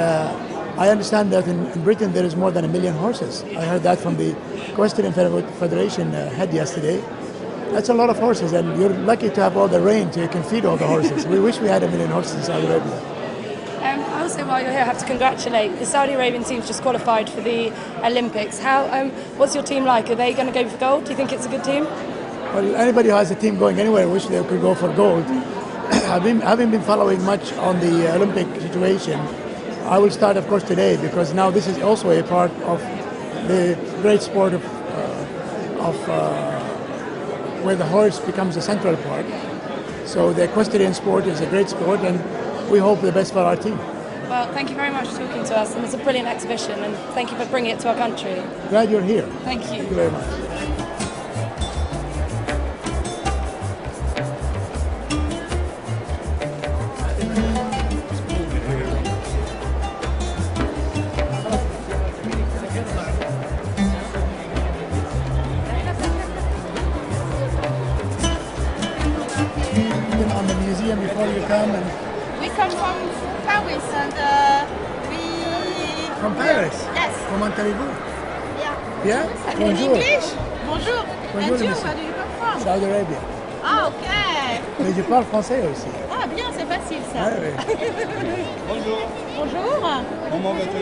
I understand that in Britain there is more than 1 million horses. I heard that from the Equestrian Federation head yesterday. That's a lot of horses, and you're lucky to have all the rain so you can feed all the horses. We wish we had 1 million horses in Saudi Arabia. I also, while you're here, have to congratulate the Saudi Arabian team's just qualified for the Olympics. What's your team like? Are they going to go for gold? Do you think it's a good team? Well, anybody who has a team going anywhere wish they could go for gold. Having been following much on the Olympic situation, I will start, of course, today, because now this is also a part of the great sport of where the horse becomes a central part. So the equestrian sport is a great sport, and we hope the best for our team. Well, thank you very much for talking to us, and it's a brilliant exhibition, and thank you for bringing it to our country. Glad you're here. Thank you. Thank you very much. On the museum before you come, and we come from Paris, and from Paris. Yes. Comment allez-vous? Yeah. Yeah. In Bonjour. English. Bonjour. Bonjour, And you, monsieur. where do you come from? Saudi Arabia. Ah, ok. Mais je parle français aussi. Ah, bien, c'est facile ça. Ah, oui. Bonjour. Bonjour. Comment vas-tu?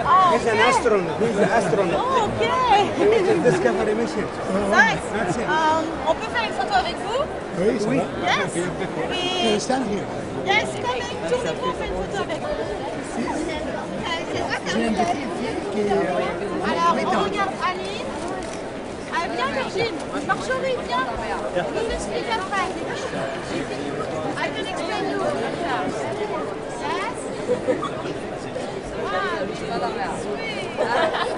Ah, He's an astronaut. He's an astronaut. Oh, ok. Discovery mission. Nice. That's it. On peut faire une photo avec vous? Oui, ça va. Yes. Can you stand here? Yes, come in. Tournez-vous, on fait une photo avec vous. Je viens de Alors, on regarde Ali. Ah, viens, Virgile. Marjorie, viens. Je vous explique après. I can explain you. Yes. Wow, sweet.